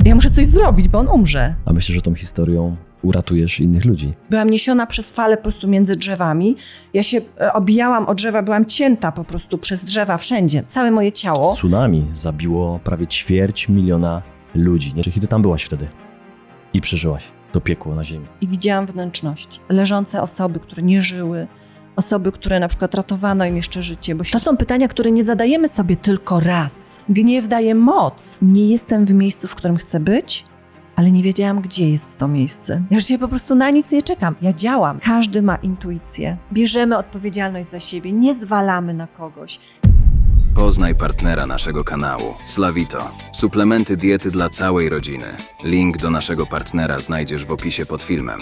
Ja muszę coś zrobić, bo on umrze. A myślę, że tą historią uratujesz innych ludzi. Byłam niesiona przez fale po prostu między drzewami. Ja się obijałam o drzewa, byłam cięta po prostu przez drzewa wszędzie. Całe moje ciało. Tsunami zabiło prawie 250 000 ludzi. Nie? Kiedy tam byłaś wtedy i przeżyłaś to piekło na ziemi. I widziałam wnętrzności. Leżące osoby, które nie żyły. Osoby, które na przykład ratowano im jeszcze życie. Bo to są pytania, które nie zadajemy sobie tylko raz. Gniew daje moc. Nie jestem w miejscu, w którym chcę być, ale nie wiedziałam, gdzie jest to miejsce. Ja już po prostu na nic nie czekam. Ja działam. Każdy ma intuicję. Bierzemy odpowiedzialność za siebie. Nie zwalamy na kogoś. Poznaj partnera naszego kanału, Slawito. Suplementy diety dla całej rodziny. Link do naszego partnera znajdziesz w opisie pod filmem.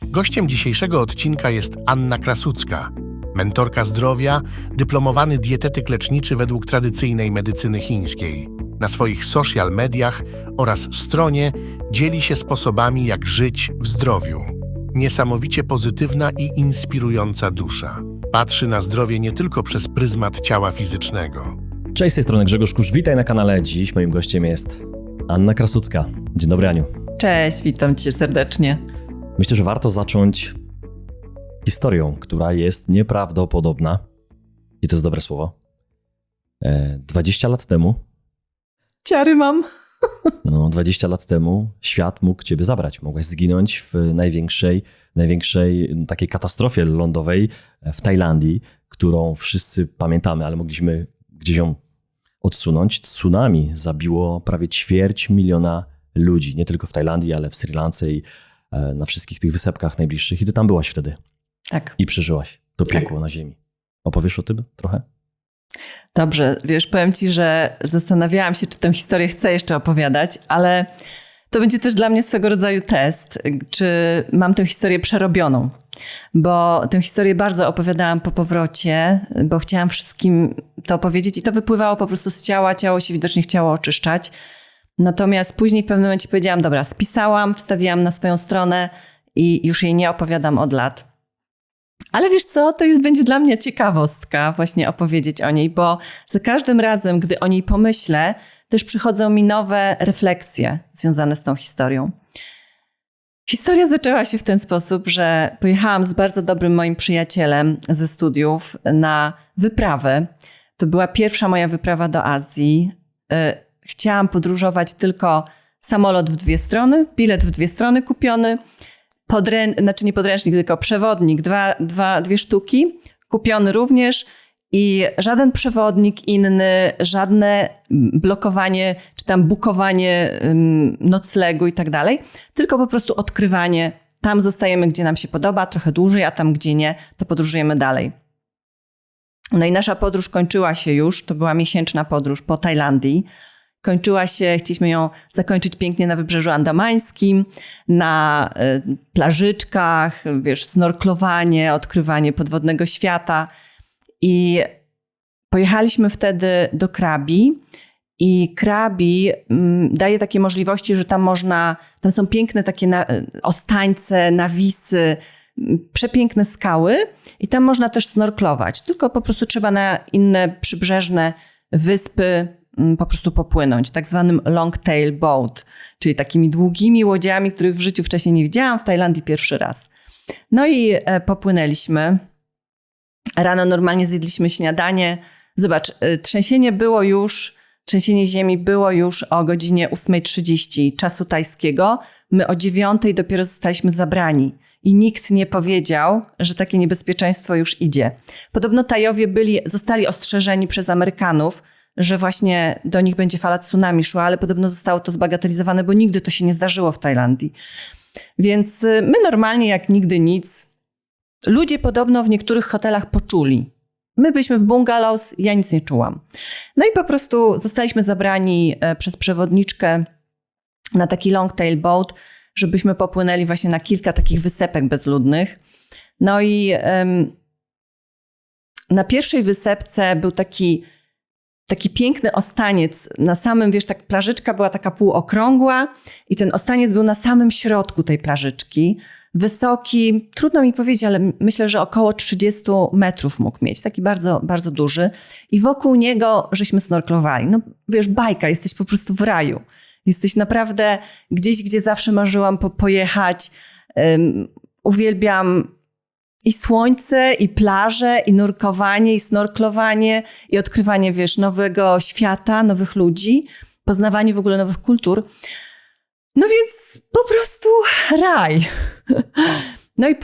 Gościem dzisiejszego odcinka jest Anna Krasucka, mentorka zdrowia, dyplomowany dietetyk leczniczy według tradycyjnej medycyny chińskiej. Na swoich social mediach oraz stronie dzieli się sposobami, jak żyć w zdrowiu. Niesamowicie pozytywna i inspirująca dusza. Patrzy na zdrowie nie tylko przez pryzmat ciała fizycznego. Cześć, z tej strony Grzegorz Kusz, witaj na kanale. Dziś moim gościem jest Anna Krasucka. Dzień dobry, Aniu. Cześć, witam cię serdecznie. Myślę, że warto zacząć historią, która jest nieprawdopodobna. I to jest dobre słowo. 20 lat temu, Ciary mam. 20 lat temu świat mógł ciebie zabrać. Mogłaś zginąć w największej takiej katastrofie lądowej w Tajlandii, którą wszyscy pamiętamy, ale mogliśmy gdzieś ją odsunąć. Tsunami zabiło prawie 250 000 ludzi, nie tylko w Tajlandii, ale w Sri Lance i na wszystkich tych wysepkach najbliższych. I ty tam byłaś wtedy. Tak. I przeżyłaś to piekło na ziemi. Opowiesz o tym trochę? Dobrze, wiesz, powiem ci, że zastanawiałam się, czy tę historię chcę jeszcze opowiadać, ale to będzie też dla mnie swego rodzaju test, czy mam tę historię przerobioną. Bo tę historię bardzo opowiadałam po powrocie, bo chciałam wszystkim to opowiedzieć i to wypływało po prostu z ciała, ciało się widocznie chciało oczyszczać. Natomiast później w pewnym momencie powiedziałam, dobra, spisałam, wstawiłam na swoją stronę i już jej nie opowiadam od lat. Ale wiesz co, będzie dla mnie ciekawostka właśnie opowiedzieć o niej, bo za każdym razem, gdy o niej pomyślę, też przychodzą mi nowe refleksje związane z tą historią. Historia zaczęła się w ten sposób, że pojechałam z bardzo dobrym moim przyjacielem ze studiów na wyprawę. To była pierwsza moja wyprawa do Azji. Chciałam podróżować tylko samolot w 2 strony, bilet w 2 strony kupiony, nie podręcznik, tylko przewodnik, 2 sztuki, kupiony również i żaden przewodnik inny, żadne blokowanie czy tam bukowanie noclegu i tak dalej, tylko po prostu odkrywanie. Tam zostajemy, gdzie nam się podoba, trochę dłużej, a tam, gdzie nie, to podróżujemy dalej. No i nasza podróż kończyła się już, to była miesięczna podróż po Tajlandii. Kończyła się, chcieliśmy ją zakończyć pięknie na Wybrzeżu Andamańskim, na plażyczkach, wiesz, snorklowanie, odkrywanie podwodnego świata. I pojechaliśmy wtedy do Krabi i Krabi daje takie możliwości, że tam są piękne takie ostańce, nawisy, przepiękne skały i tam można też snorklować. Tylko po prostu trzeba na inne przybrzeżne wyspy po prostu popłynąć, tak zwanym long tail boat, czyli takimi długimi łodziami, których w życiu wcześniej nie widziałam, w Tajlandii pierwszy raz. No i popłynęliśmy. Rano normalnie zjedliśmy śniadanie. Zobacz, trzęsienie ziemi było już o godzinie 8:30 czasu tajskiego. My o 9:00 dopiero zostaliśmy zabrani. I nikt nie powiedział, że takie niebezpieczeństwo już idzie. Podobno Tajowie zostali ostrzeżeni przez Amerykanów, że właśnie do nich będzie fala tsunami szła, ale podobno zostało to zbagatelizowane, bo nigdy to się nie zdarzyło w Tajlandii. Więc my normalnie jak nigdy nic. Ludzie podobno w niektórych hotelach poczuli. My byliśmy w bungalows, ja nic nie czułam. No i po prostu zostaliśmy zabrani przez przewodniczkę na taki long tail boat, żebyśmy popłynęli właśnie na kilka takich wysepek bezludnych. No i na pierwszej wysepce był taki piękny ostaniec. Na samym, wiesz, plażyczka była taka półokrągła i ten ostaniec był na samym środku tej plażyczki. wysoki, trudno mi powiedzieć, ale myślę, że około 30 metrów mógł mieć, taki bardzo, bardzo duży. I wokół niego żeśmy snorklowali. No wiesz, bajka, jesteś po prostu w raju. Jesteś naprawdę gdzieś, gdzie zawsze marzyłam pojechać. Uwielbiam i słońce, i plaże, i nurkowanie, i snorklowanie, i odkrywanie, wiesz, nowego świata, nowych ludzi, poznawanie w ogóle nowych kultur. No więc po prostu raj. No i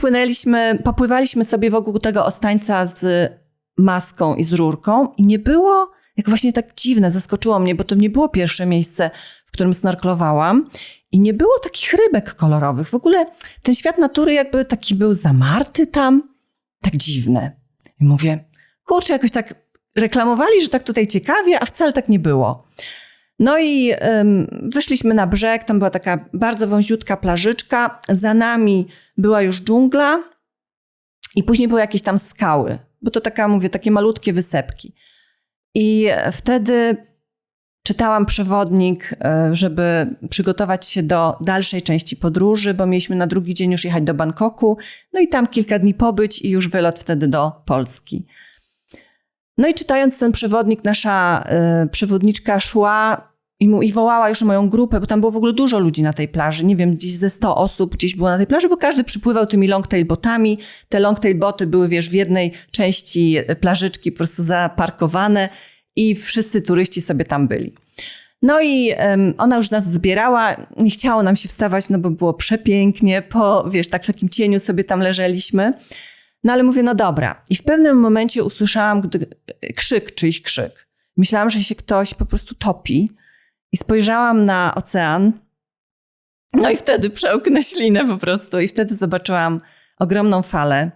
popływaliśmy sobie wokół tego ostańca z maską i z rurką i nie było, jak właśnie tak dziwne, zaskoczyło mnie, bo to nie było pierwsze miejsce, w którym snorklowałam i nie było takich rybek kolorowych. W ogóle ten świat natury jakby taki był zamarty tam, tak dziwne. I mówię, kurczę, jakoś tak reklamowali, że tak tutaj ciekawie, a wcale tak nie było. No i wyszliśmy na brzeg, tam była taka bardzo wąziutka plażyczka, za nami była już dżungla i później były jakieś tam skały, bo to takie malutkie wysepki. I wtedy czytałam przewodnik, żeby przygotować się do dalszej części podróży, bo mieliśmy na drugi dzień już jechać do Bangkoku, no i tam kilka dni pobyć i już wylot wtedy do Polski. No i czytając ten przewodnik, nasza przewodniczka szła i wołała już moją grupę, bo tam było w ogóle dużo ludzi na tej plaży. Nie wiem, gdzieś ze 100 osób gdzieś było na tej plaży, bo każdy przypływał tymi longtail botami. Te longtail boty były, wiesz, w jednej części plażyczki po prostu zaparkowane i wszyscy turyści sobie tam byli. No i ona już nas zbierała, nie chciało nam się wstawać, no bo było przepięknie, wiesz, tak w takim cieniu sobie tam leżeliśmy. No ale mówię, no dobra. I w pewnym momencie usłyszałam czyjś krzyk. Myślałam, że się ktoś po prostu topi. I spojrzałam na ocean. No i wtedy przełknę ślinę po prostu. I wtedy zobaczyłam ogromną falę,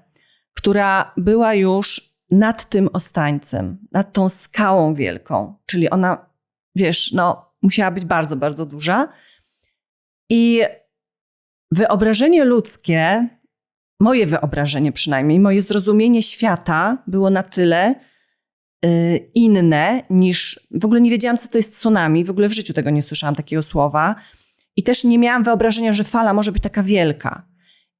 która była już nad tym ostańcem, nad tą skałą wielką. Czyli ona, wiesz, no musiała być bardzo, bardzo duża. I wyobrażenie ludzkie, moje wyobrażenie przynajmniej, moje zrozumienie świata było na tyle inne niż... W ogóle nie wiedziałam, co to jest tsunami. W ogóle w życiu tego nie słyszałam, takiego słowa. I też nie miałam wyobrażenia, że fala może być taka wielka.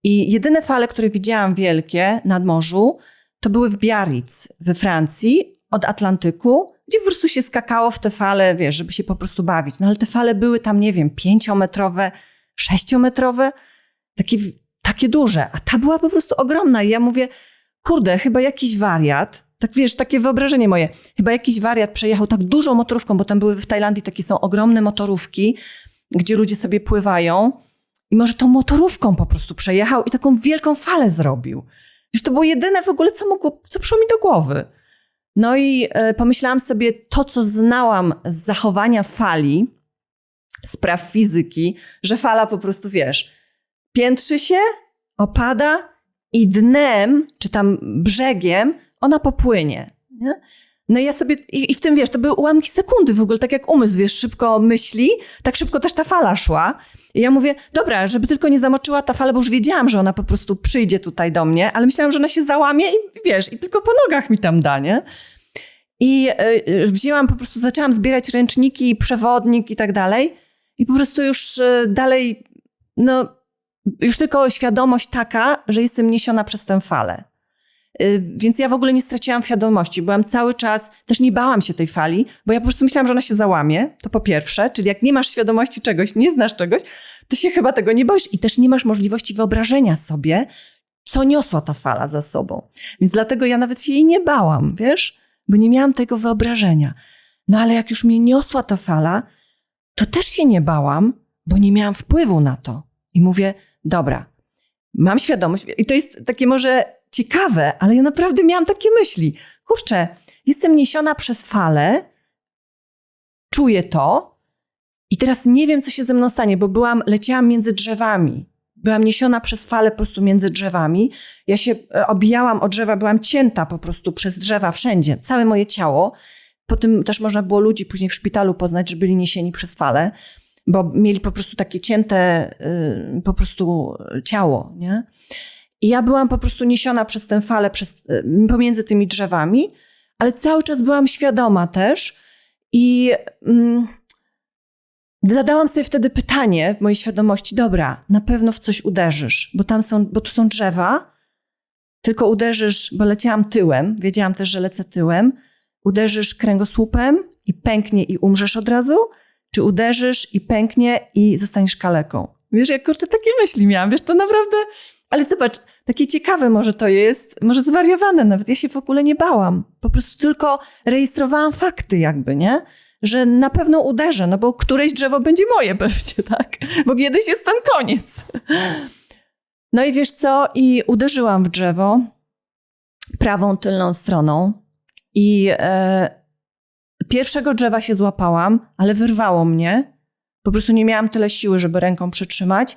I jedyne fale, które widziałam wielkie nad morzu, to były w Biarritz we Francji, od Atlantyku, gdzie po prostu się skakało w te fale, wiesz, żeby się po prostu bawić. No ale te fale były tam, nie wiem, 5-metrowe, 6-metrowe, takie duże. A ta była po prostu ogromna. I ja mówię, kurde, chyba jakiś wariat, tak wiesz, takie wyobrażenie moje, chyba jakiś wariat przejechał tak dużą motorówką, bo tam były w Tajlandii takie są ogromne motorówki, gdzie ludzie sobie pływają i może tą motorówką po prostu przejechał i taką wielką falę zrobił. Wiesz, to było jedyne w ogóle, co przyszło mi do głowy. No i pomyślałam sobie, to co znałam z zachowania fali, z praw fizyki, że fala po prostu, wiesz, piętrzy się, opada i dnem, czy tam brzegiem, ona popłynie. Nie? No i ja sobie, i w tym, wiesz, to były ułamki sekundy w ogóle, tak jak umysł, wiesz, szybko myśli, tak szybko też ta fala szła. I ja mówię, dobra, żeby tylko nie zamoczyła ta fala, bo już wiedziałam, że ona po prostu przyjdzie tutaj do mnie, ale myślałam, że ona się załamie i wiesz, i tylko po nogach mi tam da, nie? I wzięłam, po prostu zaczęłam zbierać ręczniki, przewodnik i tak dalej. I po prostu już dalej, no, już tylko świadomość taka, że jestem niesiona przez tę falę. Więc ja w ogóle nie straciłam świadomości. Byłam cały czas, też nie bałam się tej fali, bo ja po prostu myślałam, że ona się załamie. To po pierwsze, czyli jak nie masz świadomości czegoś, nie znasz czegoś, to się chyba tego nie boisz i też nie masz możliwości wyobrażenia sobie, co niosła ta fala za sobą. Więc dlatego ja nawet się jej nie bałam, wiesz? Bo nie miałam tego wyobrażenia. No ale jak już mnie niosła ta fala, to też się nie bałam, bo nie miałam wpływu na to. I mówię, dobra, mam świadomość i to jest takie może ciekawe, ale ja naprawdę miałam takie myśli. Kurczę, jestem niesiona przez falę, czuję to i teraz nie wiem, co się ze mną stanie, bo leciałam między drzewami. Byłam niesiona przez falę po prostu między drzewami. Ja się obijałam o drzewa, byłam cięta po prostu przez drzewa wszędzie, całe moje ciało. Po tym też można było ludzi później w szpitalu poznać, że byli niesieni przez falę, bo mieli po prostu takie cięte po prostu ciało, nie? I ja byłam po prostu niesiona przez tę falę pomiędzy tymi drzewami, ale cały czas byłam świadoma też i zadałam sobie wtedy pytanie w mojej świadomości, dobra, na pewno w coś uderzysz, bo tu są drzewa, tylko uderzysz, bo leciałam tyłem, wiedziałam też, że lecę tyłem, uderzysz kręgosłupem i pęknie i umrzesz od razu, czy uderzysz i pęknie i zostaniesz kaleką. Wiesz, jak kurczę, takie myśli miałam, wiesz, to naprawdę, ale zobacz, takie ciekawe może to jest, może zwariowane nawet, ja się w ogóle nie bałam, po prostu tylko rejestrowałam fakty jakby, nie? Że na pewno uderzę, no bo któreś drzewo będzie moje pewnie, tak? Bo kiedyś jest ten koniec. No i wiesz co? I uderzyłam w drzewo prawą tylną stroną i pierwszego drzewa się złapałam, ale wyrwało mnie. Po prostu nie miałam tyle siły, żeby ręką przytrzymać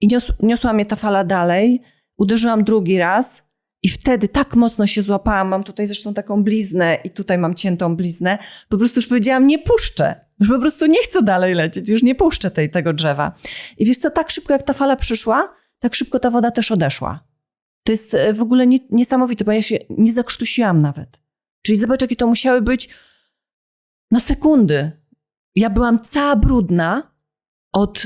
i niosła mnie ta fala dalej. Uderzyłam drugi raz i wtedy tak mocno się złapałam. Mam tutaj zresztą taką bliznę i tutaj mam ciętą bliznę. Po prostu już powiedziałam, nie puszczę. Już po prostu nie chcę dalej lecieć. Już nie puszczę tego drzewa. I wiesz co, tak szybko jak ta fala przyszła, tak szybko ta woda też odeszła. To jest w ogóle niesamowite, bo ja się nie zakrztusiłam nawet. Czyli zobacz, jakie to musiały być sekundy. Ja byłam cała brudna od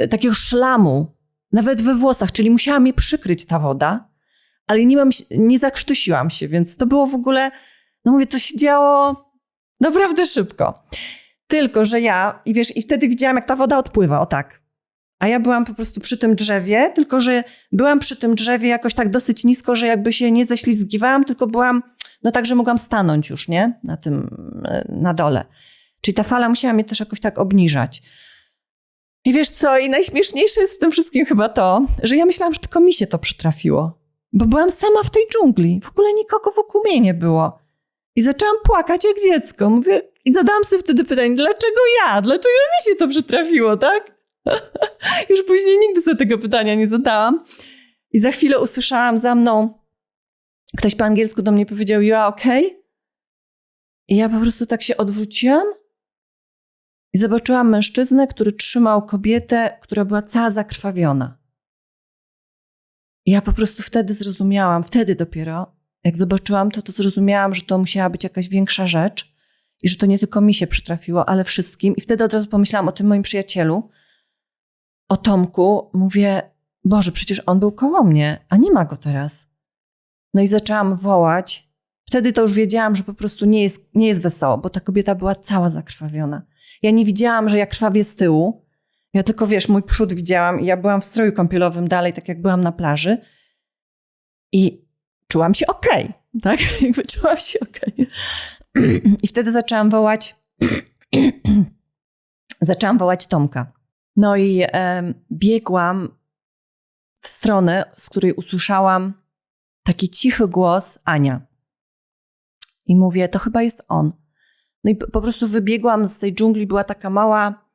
takiego szlamu, nawet we włosach, czyli musiała mnie przykryć ta woda, ale nie zakrztusiłam się, więc to było w ogóle, mówię, to się działo naprawdę szybko. Tylko, że i wtedy widziałam, jak ta woda odpływa, o tak. A ja byłam po prostu przy tym drzewie, tylko że byłam przy tym drzewie jakoś tak dosyć nisko, że jakby się nie ześlizgiwałam, tylko byłam, tak, że mogłam stanąć już, nie? Na dole. Czyli ta fala musiała mnie też jakoś tak obniżać. I wiesz co? I najśmieszniejsze jest w tym wszystkim chyba to, że ja myślałam, że tylko mi się to przytrafiło. Bo byłam sama w tej dżungli. W ogóle nikogo wokół mnie nie było. I zaczęłam płakać jak dziecko. Mówię, i zadałam sobie wtedy pytanie, dlaczego ja? Dlaczego mi się to przytrafiło, tak? Już później nigdy sobie tego pytania nie zadałam. I za chwilę usłyszałam za mną, ktoś po angielsku do mnie powiedział, you are okay? I ja po prostu tak się odwróciłam i zobaczyłam mężczyznę, który trzymał kobietę, która była cała zakrwawiona. I ja po prostu wtedy dopiero, jak zobaczyłam to zrozumiałam, że to musiała być jakaś większa rzecz i że to nie tylko mi się przytrafiło, ale wszystkim. I wtedy od razu pomyślałam o tym moim przyjacielu, o Tomku. Mówię, Boże, przecież on był koło mnie, a nie ma go teraz. No i zaczęłam wołać. Wtedy to już wiedziałam, że po prostu nie jest wesoło, bo ta kobieta była cała zakrwawiona. Ja nie widziałam, że ja krwawię z tyłu. Ja tylko, mój przód widziałam i ja byłam w stroju kąpielowym dalej, tak jak byłam na plaży. I czułam się okej, tak? Jakby czułam się okej. I wtedy zaczęłam wołać Tomka. No i biegłam w stronę, z której usłyszałam taki cichy głos Ania. I mówię, to chyba jest on. No i po prostu wybiegłam z tej dżungli, była taka mała,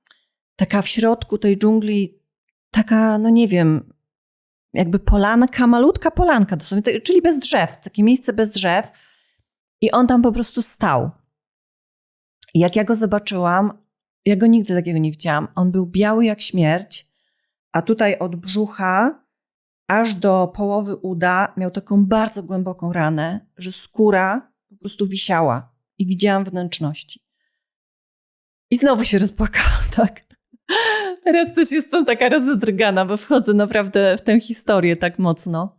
taka w środku tej dżungli, taka, nie wiem, jakby polanka, malutka polanka dosłownie, czyli bez drzew, takie miejsce bez drzew. I on tam po prostu stał. I jak ja go zobaczyłam, ja go nigdy takiego nie widziałam. On był biały jak śmierć, a tutaj od brzucha aż do połowy uda miał taką bardzo głęboką ranę, że skóra po prostu wisiała i widziałam wnętrzności. I znowu się rozpłakałam, tak. Teraz też jestem taka rozedrgana, bo wchodzę naprawdę w tę historię tak mocno.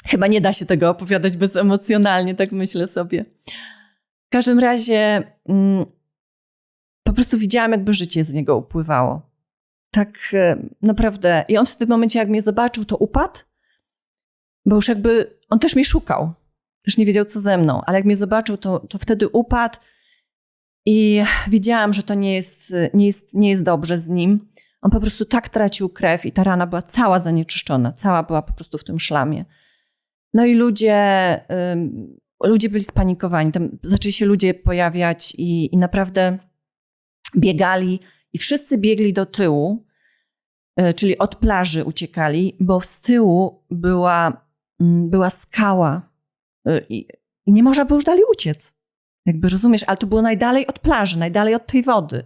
Chyba nie da się tego opowiadać bezemocjonalnie, tak myślę sobie. W każdym razie po prostu widziałam, jakby życie z niego upływało. Tak naprawdę. I on w tym momencie, jak mnie zobaczył, to upadł, bo już jakby on też mnie szukał. Też nie wiedział, co ze mną. Ale jak mnie zobaczył, to wtedy upadł i wiedziałam, że to nie jest dobrze z nim. On po prostu tak tracił krew i ta rana była cała zanieczyszczona. Cała była po prostu w tym szlamie. No i ludzie byli spanikowani. Tam zaczęli się ludzie pojawiać i naprawdę biegali. I wszyscy biegli do tyłu, czyli od plaży uciekali, bo z tyłu była skała i nie można było już dalej uciec. Jakby rozumiesz, ale to było najdalej od plaży, najdalej od tej wody.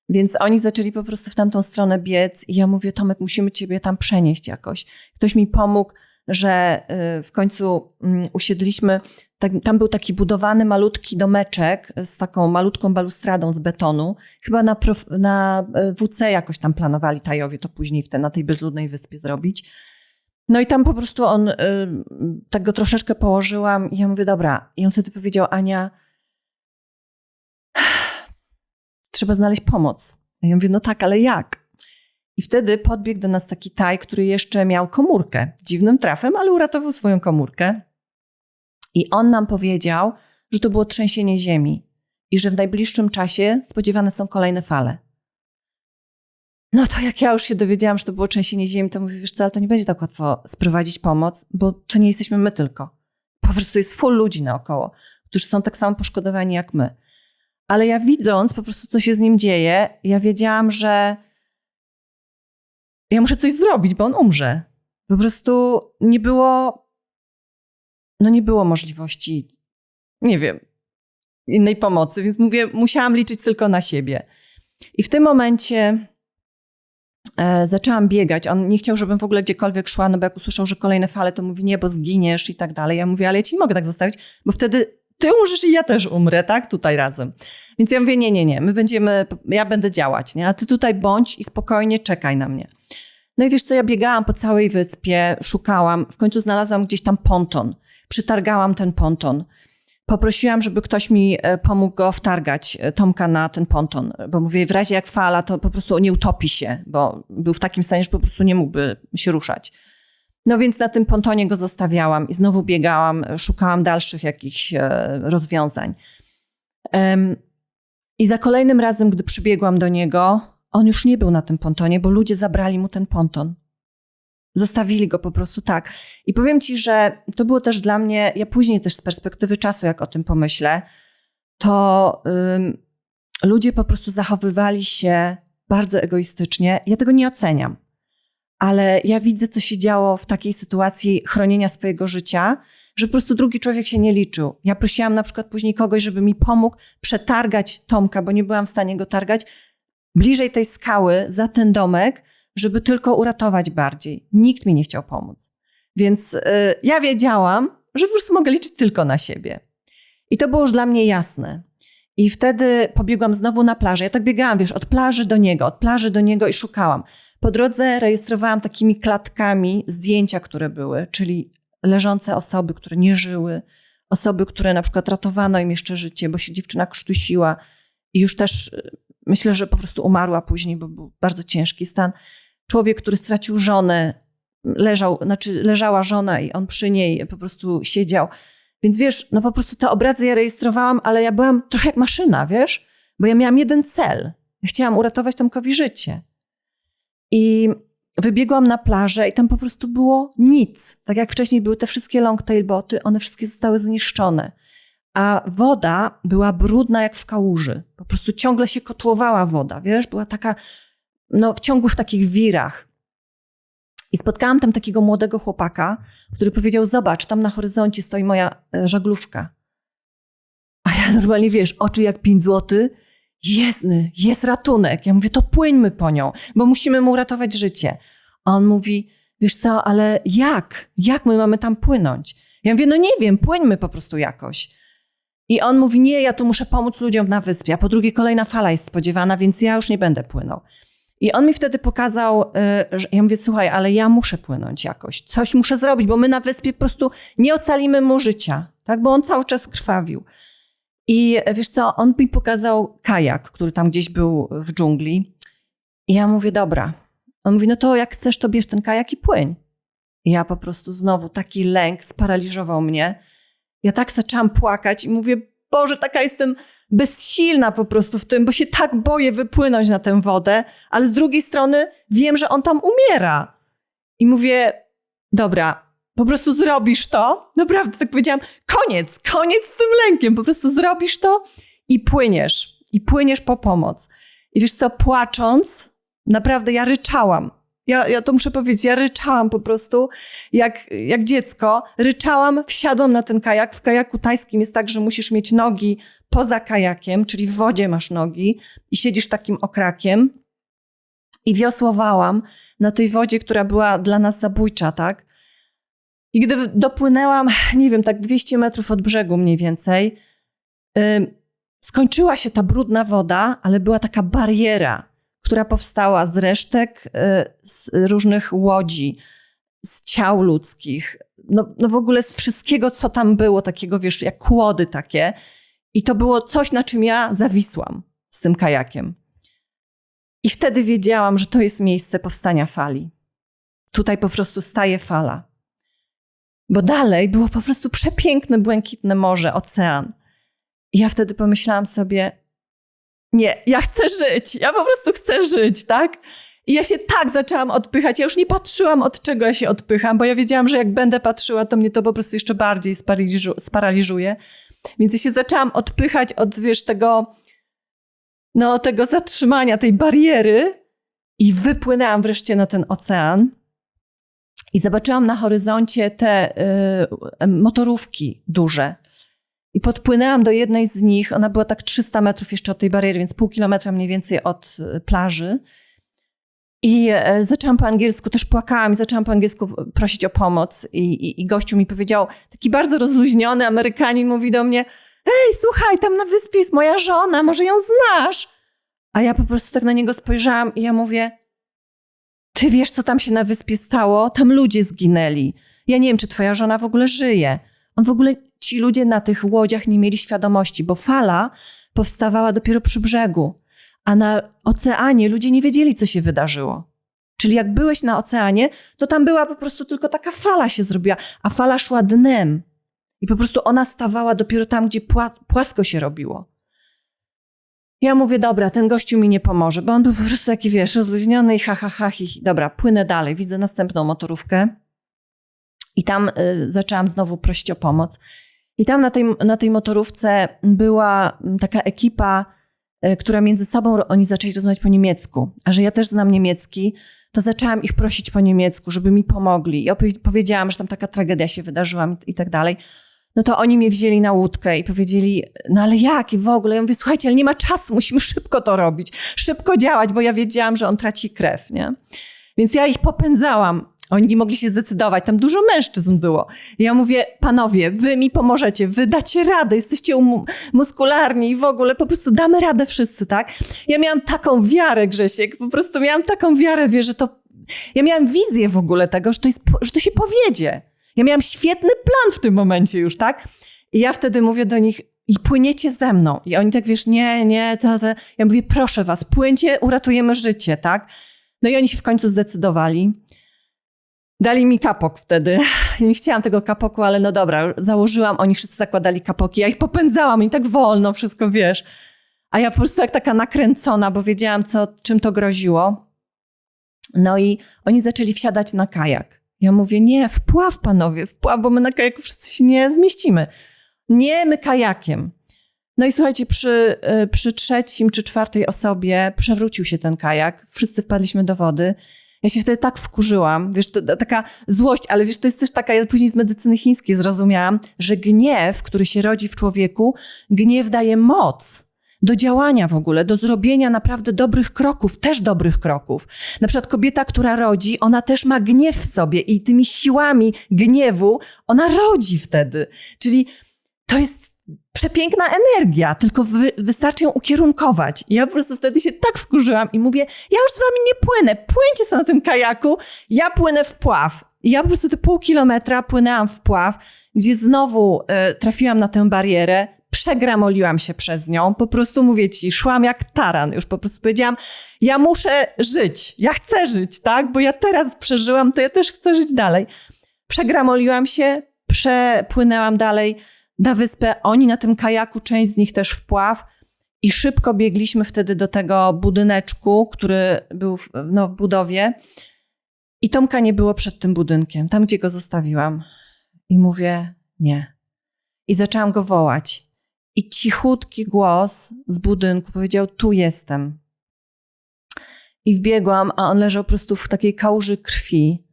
Więc oni zaczęli po prostu w tamtą stronę biec i ja mówię, Tomek, musimy ciebie tam przenieść jakoś. Ktoś mi pomógł, że w końcu usiedliśmy, tam był taki budowany malutki domeczek z taką malutką balustradą z betonu. Chyba na WC jakoś tam planowali Tajowie to później na tej bezludnej wyspie zrobić. No i tam po prostu tak go troszeczkę położyłam i ja mówię, dobra. I on wtedy powiedział, Ania, trzeba znaleźć pomoc. A ja mówię, no tak, ale jak? I wtedy podbiegł do nas taki Taj, który jeszcze miał komórkę. Dziwnym trafem, ale uratował swoją komórkę. I on nam powiedział, że to było trzęsienie ziemi i że w najbliższym czasie spodziewane są kolejne fale. No to jak ja już się dowiedziałam, że to było trzęsienie ziemi, to mówię, wiesz co, ale to nie będzie tak łatwo sprowadzić pomoc, bo to nie jesteśmy my tylko. Po prostu jest full ludzi naokoło, którzy są tak samo poszkodowani jak my. Ale ja widząc po prostu, co się z nim dzieje, ja wiedziałam, że ja muszę coś zrobić, bo on umrze. Po prostu nie było możliwości, nie wiem, innej pomocy, więc mówię, musiałam liczyć tylko na siebie. I w tym momencie zaczęłam biegać. On nie chciał, żebym w ogóle gdziekolwiek szła, no bo jak usłyszał, że kolejne fale, to mówi, nie, bo zginiesz i tak dalej. Ja mówię, ale ja ci nie mogę tak zostawić, bo wtedy ty umrzesz i ja też umrę, tak? Tutaj razem. Więc ja mówię, nie, ja będę działać, nie? A ty tutaj bądź i spokojnie czekaj na mnie. No i wiesz co, ja biegałam po całej wyspie, szukałam, w końcu znalazłam gdzieś tam ponton. Przytargałam ten ponton. Poprosiłam, żeby ktoś mi pomógł go wtargać, Tomka, na ten ponton, bo mówię, w razie jak fala, to po prostu nie utopi się, bo był w takim stanie, że po prostu nie mógłby się ruszać. No więc na tym pontonie go zostawiałam i znowu biegałam, szukałam dalszych jakichś rozwiązań. I za kolejnym razem, gdy przybiegłam do niego, on już nie był na tym pontonie, bo ludzie zabrali mu ten ponton. Zostawili go po prostu tak. I powiem ci, że to było też dla mnie, ja później też z perspektywy czasu, jak o tym pomyślę, to ludzie po prostu zachowywali się bardzo egoistycznie. Ja tego nie oceniam, ale ja widzę, co się działo w takiej sytuacji chronienia swojego życia, że po prostu drugi człowiek się nie liczył. Ja prosiłam na przykład później kogoś, żeby mi pomógł przetargać Tomka, bo nie byłam w stanie go targać, bliżej tej skały, za ten domek, żeby tylko uratować bardziej. Nikt mi nie chciał pomóc. Więc ja wiedziałam, że po prostu mogę liczyć tylko na siebie. I to było już dla mnie jasne. I wtedy pobiegłam znowu na plażę. Ja tak biegałam, wiesz, od plaży do niego i szukałam. Po drodze rejestrowałam takimi klatkami zdjęcia, które były, czyli leżące osoby, które nie żyły, osoby, które na przykład ratowano im jeszcze życie, bo się dziewczyna krztusiła i już też myślę, że po prostu umarła później, bo był bardzo ciężki stan. Człowiek, który stracił żonę, leżała żona i on przy niej po prostu siedział. Więc wiesz, no po prostu te obrazy ja rejestrowałam, ale ja byłam trochę jak maszyna, wiesz? Bo ja miałam jeden cel. Ja chciałam uratować Tomkowi życie. I wybiegłam na plażę i tam po prostu było nic. Tak jak wcześniej były te wszystkie longtail boty, one wszystkie zostały zniszczone. A woda była brudna jak w kałuży. Po prostu ciągle się kotłowała woda, wiesz? Była taka, no ciągły w takich wirach. I spotkałam tam takiego młodego chłopaka, który powiedział, zobacz, tam na horyzoncie stoi moja żaglówka. A ja normalnie, wiesz, oczy jak 5 złotych. Jest ratunek. Ja mówię, to płyńmy po nią, bo musimy mu uratować życie. A on mówi, wiesz co, ale jak? Jak my mamy tam płynąć? Ja mówię, no nie wiem, płyńmy po prostu jakoś. I on mówi, nie, ja tu muszę pomóc ludziom na wyspie, a po drugie kolejna fala jest spodziewana, więc ja już nie będę płynął. I on mi wtedy pokazał, że ja mówię, słuchaj, ale ja muszę płynąć jakoś, coś muszę zrobić, bo my na wyspie po prostu nie ocalimy mu życia, tak? Bo on cały czas krwawił. I wiesz co, on mi pokazał kajak, który tam gdzieś był w dżungli. I ja mówię, dobra. On mówi, no to jak chcesz, to bierz ten kajak i płyń. I ja po prostu znowu taki lęk sparaliżował mnie. Ja tak zaczęłam płakać i mówię, Boże, taka jestem bezsilna po prostu w tym, bo się tak boję wypłynąć na tę wodę, ale z drugiej strony wiem, że on tam umiera. I mówię, dobra, po prostu zrobisz to. Naprawdę tak powiedziałam, koniec z tym lękiem, po prostu zrobisz to i płyniesz po pomoc. I wiesz co, płacząc, naprawdę ja ryczałam. Ja to muszę powiedzieć, ja ryczałam po prostu jak dziecko. Ryczałam, wsiadłam na ten kajak. W kajaku tajskim jest tak, że musisz mieć nogi poza kajakiem, czyli w wodzie masz nogi i siedzisz takim okrakiem. I wiosłowałam na tej wodzie, która była dla nas zabójcza, tak? I gdy dopłynęłam, nie wiem, tak 200 metrów od brzegu mniej więcej, skończyła się ta brudna woda, ale była taka bariera, która powstała z resztek z różnych łodzi, z ciał ludzkich, no w ogóle z wszystkiego, co tam było, takiego, wiesz, jak kłody takie. I to było coś, na czym ja zawisłam z tym kajakiem. I wtedy wiedziałam, że to jest miejsce powstania fali. Tutaj po prostu staje fala. Bo dalej było po prostu przepiękne, błękitne morze, ocean. I ja wtedy pomyślałam sobie, nie, ja chcę żyć, ja po prostu chcę żyć, tak? I ja się tak zaczęłam odpychać, ja już nie patrzyłam, od czego ja się odpycham, bo ja wiedziałam, że jak będę patrzyła, to mnie to po prostu jeszcze bardziej sparaliżuje. Więc ja się zaczęłam odpychać od, wiesz, tego zatrzymania, tej bariery i wypłynęłam wreszcie na ten ocean i zobaczyłam na horyzoncie te motorówki duże. I podpłynęłam do jednej z nich, ona była tak 300 metrów jeszcze od tej bariery, więc pół kilometra mniej więcej od plaży. I zaczęłam po angielsku, też płakałam i zaczęłam po angielsku prosić o pomoc. I gościu mi powiedział, taki bardzo rozluźniony Amerykanin mówi do mnie, hej, słuchaj, tam na wyspie jest moja żona, może ją znasz? A ja po prostu tak na niego spojrzałam i ja mówię, ty wiesz, co tam się na wyspie stało? Tam ludzie zginęli. Ja nie wiem, czy twoja żona w ogóle żyje. Ci ludzie na tych łodziach nie mieli świadomości, bo fala powstawała dopiero przy brzegu. A na oceanie ludzie nie wiedzieli, co się wydarzyło. Czyli jak byłeś na oceanie, to tam była po prostu tylko taka fala się zrobiła, a fala szła dnem. I po prostu ona stawała dopiero tam, gdzie płasko się robiło. Ja mówię, dobra, ten gościu mi nie pomoże, bo on był po prostu taki, wiesz, rozluźniony i hi. Dobra, płynę dalej, widzę następną motorówkę. I tam zaczęłam znowu prosić o pomoc. I tam na tej motorówce była taka ekipa, która między sobą, oni zaczęli rozmawiać po niemiecku. A że ja też znam niemiecki, to zaczęłam ich prosić po niemiecku, żeby mi pomogli. I powiedziałam, że tam taka tragedia się wydarzyła i tak dalej. No to oni mnie wzięli na łódkę i powiedzieli, no ale jak i w ogóle? Ja mówię, słuchajcie, ale nie ma czasu, musimy szybko to robić, szybko działać, bo ja wiedziałam, że on traci krew, nie? Więc ja ich popędzałam. Oni nie mogli się zdecydować, tam dużo mężczyzn było. I ja mówię, panowie, wy mi pomożecie, wy dacie radę, jesteście muskularni i w ogóle po prostu damy radę wszyscy, tak? Ja miałam taką wiarę, Grzesiek, po prostu miałam taką wiarę, wiesz, że to... Ja miałam wizję w ogóle tego, że to się powiedzie. Ja miałam świetny plan w tym momencie już, tak? I ja wtedy mówię do nich, i płyniecie ze mną. I oni tak, wiesz, nie, to. Ja mówię, proszę was, płyńcie, uratujemy życie, tak? No i oni się w końcu zdecydowali. Dali mi kapok wtedy. Nie chciałam tego kapoku, ale no dobra, założyłam, oni wszyscy zakładali kapoki. Ja ich popędzałam i tak wolno wszystko, wiesz. A ja po prostu jak taka nakręcona, bo wiedziałam, czym to groziło. No i oni zaczęli wsiadać na kajak. Ja mówię, nie, wpław panowie, wpław, bo my na kajaku wszyscy się nie zmieścimy. Nie, my kajakiem. No i słuchajcie, przy trzecim czy czwartej osobie przewrócił się ten kajak. Wszyscy wpadliśmy do wody. Ja się wtedy tak wkurzyłam, wiesz, taka złość, ale wiesz, to jest też taka, ja później z medycyny chińskiej zrozumiałam, że gniew, który się rodzi w człowieku, gniew daje moc do działania w ogóle, do zrobienia naprawdę dobrych kroków, też dobrych kroków. Na przykład kobieta, która rodzi, ona też ma gniew w sobie i tymi siłami gniewu ona rodzi wtedy. Czyli to jest przepiękna energia, tylko wystarczy ją ukierunkować. I ja po prostu wtedy się tak wkurzyłam i mówię, ja już z wami nie płynę, płyńcie sobie na tym kajaku, ja płynę w pław. I ja po prostu te pół kilometra płynęłam w pław, gdzie znowu trafiłam na tę barierę, przegramoliłam się przez nią, po prostu mówię ci, szłam jak taran, już po prostu powiedziałam, ja muszę żyć, ja chcę żyć, tak, bo ja teraz przeżyłam, to ja też chcę żyć dalej. Przegramoliłam się, przepłynęłam dalej na wyspę, oni na tym kajaku, część z nich też wpław i szybko biegliśmy wtedy do tego budyneczku, który był w budowie i Tomka nie było przed tym budynkiem, tam gdzie go zostawiłam. I mówię, nie. I zaczęłam go wołać. I cichutki głos z budynku powiedział, tu jestem. I wbiegłam, a on leżał po prostu w takiej kałuży krwi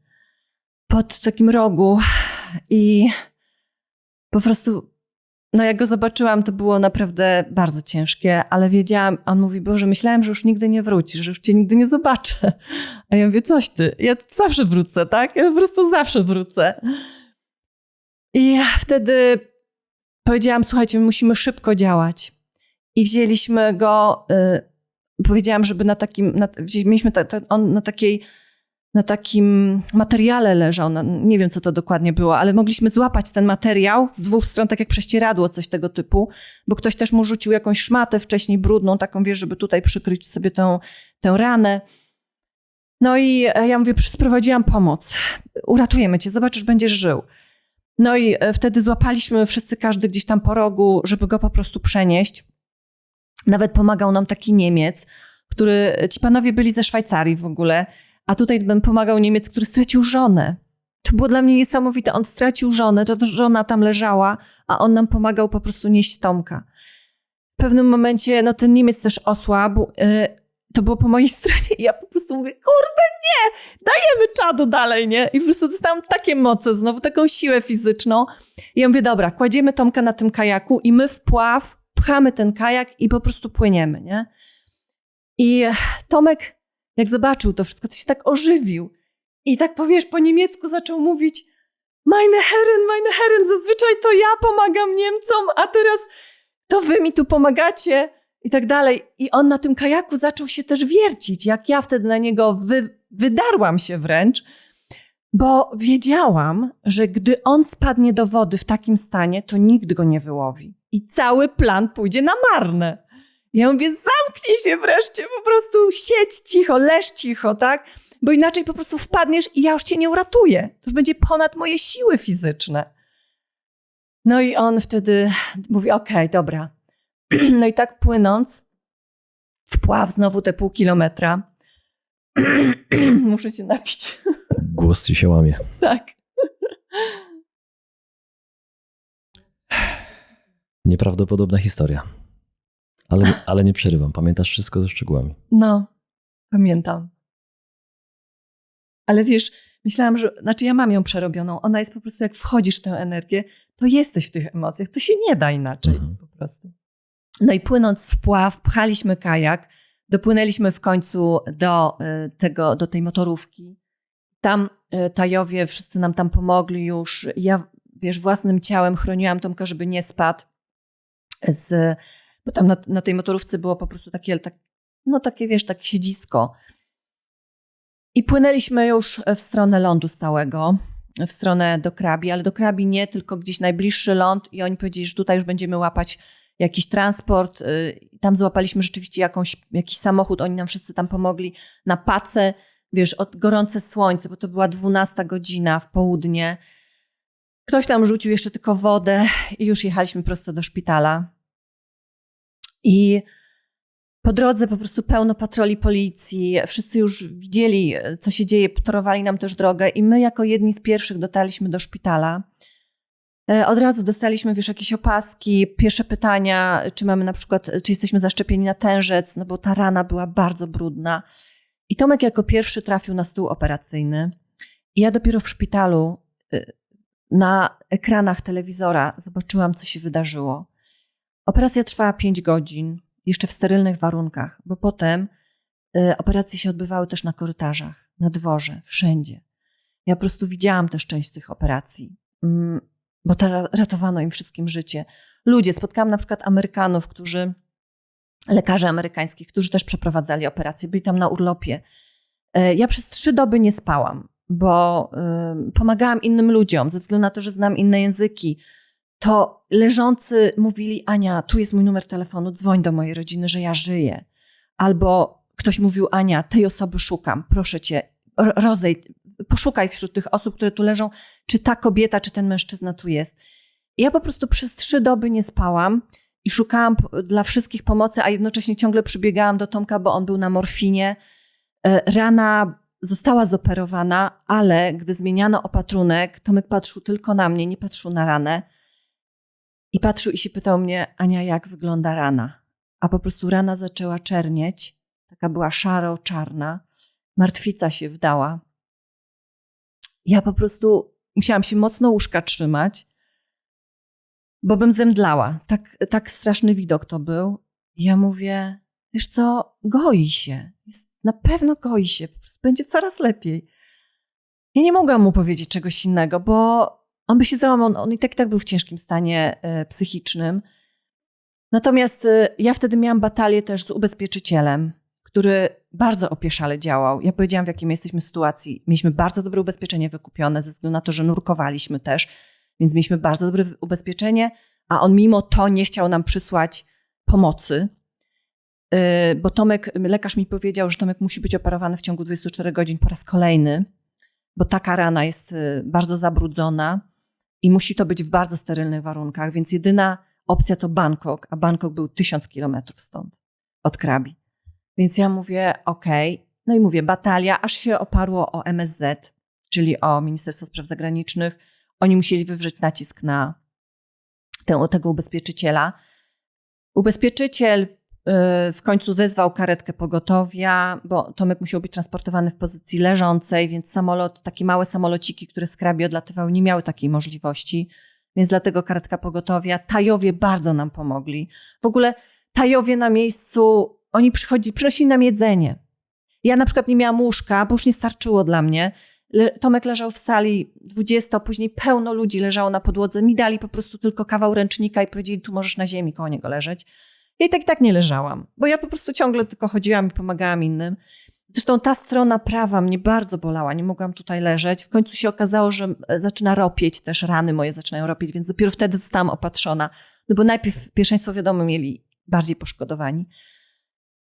pod takim rogu i po prostu, no jak go zobaczyłam, to było naprawdę bardzo ciężkie, ale wiedziałam, on mówi, Boże, myślałem, że już nigdy nie wrócisz, że już cię nigdy nie zobaczę. A ja mówię, coś ty, ja zawsze wrócę, tak? Ja po prostu zawsze wrócę. I ja wtedy powiedziałam, słuchajcie, my musimy szybko działać. I wzięliśmy go, powiedziałam, żeby mieliśmy on na takim materiale leżał, nie wiem co to dokładnie było, ale mogliśmy złapać ten materiał z 2 stron, tak jak prześcieradło, coś tego typu, bo ktoś też mu rzucił jakąś szmatę wcześniej brudną, taką wiesz, żeby tutaj przykryć sobie tę ranę. No i ja mówię, sprowadziłam pomoc, uratujemy cię, zobaczysz, będziesz żył. No i wtedy złapaliśmy wszyscy, każdy gdzieś tam po rogu, żeby go po prostu przenieść. Nawet pomagał nam taki Niemiec, ci panowie byli ze Szwajcarii w ogóle, a tutaj bym pomagał Niemiec, który stracił żonę. To było dla mnie niesamowite. On stracił żonę, to żona tam leżała, a on nam pomagał po prostu nieść Tomka. W pewnym momencie no, ten Niemiec też osłabł. To było po mojej stronie i ja po prostu mówię, kurde nie, dajemy czadu dalej, nie? I po prostu dostałam takie moce znowu, taką siłę fizyczną. I ja mówię, dobra, kładziemy Tomka na tym kajaku i my w pław pchamy ten kajak i po prostu płyniemy, nie? I Tomek, jak zobaczył to wszystko, to się tak ożywił. I tak, powiesz, po niemiecku zaczął mówić meine Herren, zazwyczaj to ja pomagam Niemcom, a teraz to wy mi tu pomagacie i tak dalej. I on na tym kajaku zaczął się też wiercić, jak ja wtedy na niego wydarłam się wręcz, bo wiedziałam, że gdy on spadnie do wody w takim stanie, to nikt go nie wyłowi. I cały plan pójdzie na marne. Ja mówię, zamknij się wreszcie, po prostu siedź cicho, leż cicho, tak? Bo inaczej po prostu wpadniesz i ja już cię nie uratuję. To już będzie ponad moje siły fizyczne. No i on wtedy mówi, okej, dobra. No i tak płynąc, wpław znowu te pół kilometra. Muszę się napić. Głos ci się łamie. Tak. Nieprawdopodobna historia. Ale nie przerywam. Pamiętasz wszystko ze szczegółami. No, pamiętam. Ale wiesz, myślałam, że... Znaczy ja mam ją przerobioną. Ona jest po prostu, jak wchodzisz w tę energię, to jesteś w tych emocjach. To się nie da inaczej po prostu. No i płynąc w pław, pchaliśmy kajak. Dopłynęliśmy w końcu do tej motorówki. Tam Tajowie, wszyscy nam tam pomogli już. Ja, wiesz, własnym ciałem chroniłam Tomka, żeby nie spadł. Bo tam na tej motorówce było po prostu takie, wiesz, takie siedzisko. I płynęliśmy już w stronę lądu stałego, w stronę do Krabi, ale do Krabi nie, tylko gdzieś najbliższy ląd i oni powiedzieli, że tutaj już będziemy łapać jakiś transport. Tam złapaliśmy rzeczywiście jakiś samochód, oni nam wszyscy tam pomogli na pacę, wiesz, gorące słońce, bo to była 12 godzina w południe. Ktoś tam rzucił jeszcze tylko wodę i już jechaliśmy prosto do szpitala. I po drodze po prostu pełno patroli policji, wszyscy już widzieli, co się dzieje, torowali nam też drogę i my jako jedni z pierwszych dotarliśmy do szpitala. Od razu dostaliśmy, wiesz, jakieś opaski, pierwsze pytania, czy mamy na przykład, czy jesteśmy zaszczepieni na tężec, no bo ta rana była bardzo brudna. I Tomek jako pierwszy trafił na stół operacyjny. I ja dopiero w szpitalu na ekranach telewizora zobaczyłam, co się wydarzyło. Operacja trwała 5 godzin, jeszcze w sterylnych warunkach, bo potem operacje się odbywały też na korytarzach, na dworze, wszędzie. Ja po prostu widziałam też część tych operacji, bo ratowano im wszystkim życie. Spotkałam na przykład Amerykanów, lekarzy amerykańskich, którzy też przeprowadzali operacje, byli tam na urlopie. Ja przez 3 doby nie spałam, bo pomagałam innym ludziom, ze względu na to, że znam inne języki. To leżący mówili, Ania, tu jest mój numer telefonu, dzwoń do mojej rodziny, że ja żyję. Albo ktoś mówił, Ania, tej osoby szukam, proszę cię, poszukaj wśród tych osób, które tu leżą, czy ta kobieta, czy ten mężczyzna tu jest. I ja po prostu przez 3 doby nie spałam i szukałam dla wszystkich pomocy, a jednocześnie ciągle przybiegałam do Tomka, bo on był na morfinie. Rana została zoperowana, ale gdy zmieniano opatrunek, Tomek patrzył tylko na mnie, nie patrzył na ranę. I patrzył i się pytał mnie, Ania, jak wygląda rana? A po prostu rana zaczęła czernieć, taka była szaro-czarna, martwica się wdała. Ja po prostu musiałam się mocno łóżka trzymać, bo bym zemdlała. Tak straszny widok to był. I ja mówię, wiesz co, goi się. Na pewno goi się, po prostu będzie coraz lepiej. Ja nie mogłam mu powiedzieć czegoś innego, bo On by się załamał, on i tak był w ciężkim stanie psychicznym. Natomiast ja wtedy miałam batalię też z ubezpieczycielem, który bardzo opieszale działał. Ja powiedziałam, w jakiej my jesteśmy sytuacji. Mieliśmy bardzo dobre ubezpieczenie wykupione ze względu na to, że nurkowaliśmy też, więc mieliśmy bardzo dobre ubezpieczenie, a on mimo to nie chciał nam przysłać pomocy, bo lekarz mi powiedział, że Tomek musi być operowany w ciągu 24 godzin po raz kolejny, bo taka rana jest bardzo zabrudzona i musi to być w bardzo sterylnych warunkach, więc jedyna opcja to Bangkok, a Bangkok był 1000 kilometrów stąd, od Krabi. Więc ja mówię, okej. No i mówię, batalia, aż się oparło o MSZ, czyli o Ministerstwo Spraw Zagranicznych. Oni musieli wywrzeć nacisk na tego ubezpieczyciela. Ubezpieczyciel w końcu wezwał karetkę pogotowia, bo Tomek musiał być transportowany w pozycji leżącej, więc takie małe samolociki, które z Krabi odlatywały, nie miały takiej możliwości. Więc dlatego karetka pogotowia. Tajowie bardzo nam pomogli. W ogóle Tajowie na miejscu, oni przynosili nam jedzenie. Ja na przykład nie miałam łóżka, bo już nie starczyło dla mnie. Tomek leżał w sali 20, później pełno ludzi leżało na podłodze. Mi dali po prostu tylko kawał ręcznika i powiedzieli, tu możesz na ziemi koło niego leżeć. Ja i tak nie leżałam, bo ja po prostu ciągle tylko chodziłam i pomagałam innym. Zresztą ta strona prawa mnie bardzo bolała, nie mogłam tutaj leżeć. W końcu się okazało, że zaczyna ropieć, też rany moje zaczynają ropieć, więc dopiero wtedy zostałam opatrzona. No bo najpierw pierwszeństwo wiadomo mieli bardziej poszkodowani.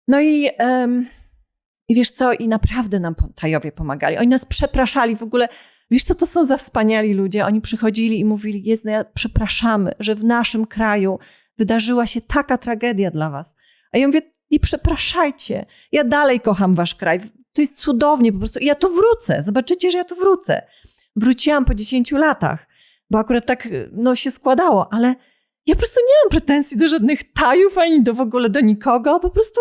No i wiesz co, i naprawdę nam Tajowie pomagali. Oni nas przepraszali w ogóle. Wiesz co, to są za wspaniali ludzie. Oni przychodzili i mówili, przepraszamy, że w naszym kraju wydarzyła się taka tragedia dla was. A ja mówię, nie przepraszajcie. Ja dalej kocham wasz kraj. To jest cudownie po prostu. I ja tu wrócę. Zobaczycie, że ja tu wrócę. Wróciłam po 10 latach, bo akurat tak się składało, ale ja po prostu nie mam pretensji do żadnych Tajów, ani w ogóle do nikogo. Po prostu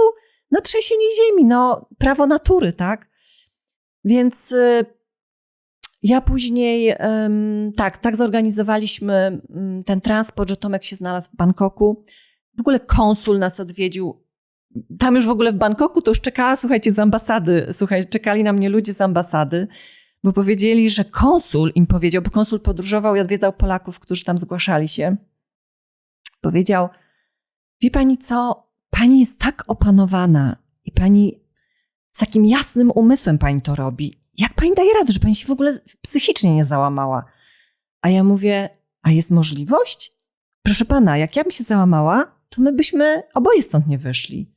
trzęsienie ziemi, prawo natury, tak? Więc ja później tak zorganizowaliśmy ten transport, że Tomek się znalazł w Bangkoku. W ogóle konsul nas odwiedził. Tam już w ogóle w Bangkoku to już czekała, słuchajcie, z ambasady. Czekali na mnie ludzie z ambasady, bo powiedzieli, że konsul im powiedział, bo konsul podróżował i odwiedzał Polaków, którzy tam zgłaszali się. Powiedział, wie pani co, pani jest tak opanowana i pani z takim jasnym umysłem pani to robi. Jak pani daje radę, że pani się w ogóle psychicznie nie załamała? A ja mówię, a jest możliwość? Proszę pana, jak ja bym się załamała, to my byśmy oboje stąd nie wyszli.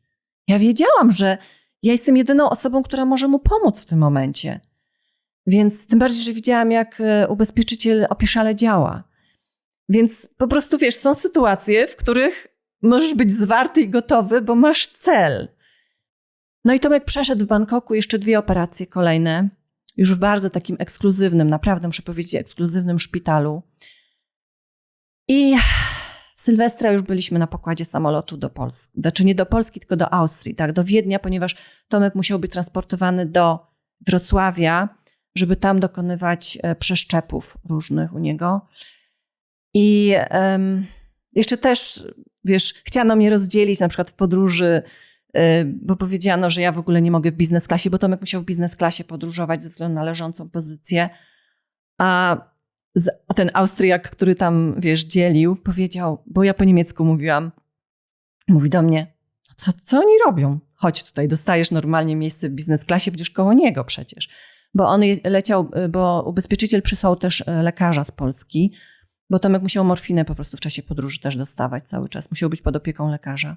Ja wiedziałam, że ja jestem jedyną osobą, która może mu pomóc w tym momencie. Więc tym bardziej, że widziałam, jak ubezpieczyciel opieszale działa. Więc po prostu, wiesz, są sytuacje, w których możesz być zwarty i gotowy, bo masz cel. No i Tomek przeszedł w Bangkoku jeszcze 2 operacje kolejne, już w bardzo takim ekskluzywnym, naprawdę muszę powiedzieć, ekskluzywnym szpitalu. I Sylwestra już byliśmy na pokładzie samolotu do Polski. Znaczy nie do Polski, tylko do Austrii, tak, do Wiednia, ponieważ Tomek musiał być transportowany do Wrocławia, żeby tam dokonywać przeszczepów różnych u niego. I jeszcze też, wiesz, chciano mnie rozdzielić na przykład w podróży, bo powiedziano, że ja w ogóle nie mogę w biznes klasie, bo Tomek musiał w biznes klasie podróżować ze względu na leżącą pozycję. A ten Austriak, który tam, wiesz, dzielił, powiedział, bo ja po niemiecku mówiłam, mówi do mnie, co oni robią? Chodź tutaj, dostajesz normalnie miejsce w biznes klasie, będziesz koło niego przecież. Bo on leciał, bo ubezpieczyciel przysłał też lekarza z Polski, bo Tomek musiał morfinę po prostu w czasie podróży też dostawać cały czas. Musiał być pod opieką lekarza.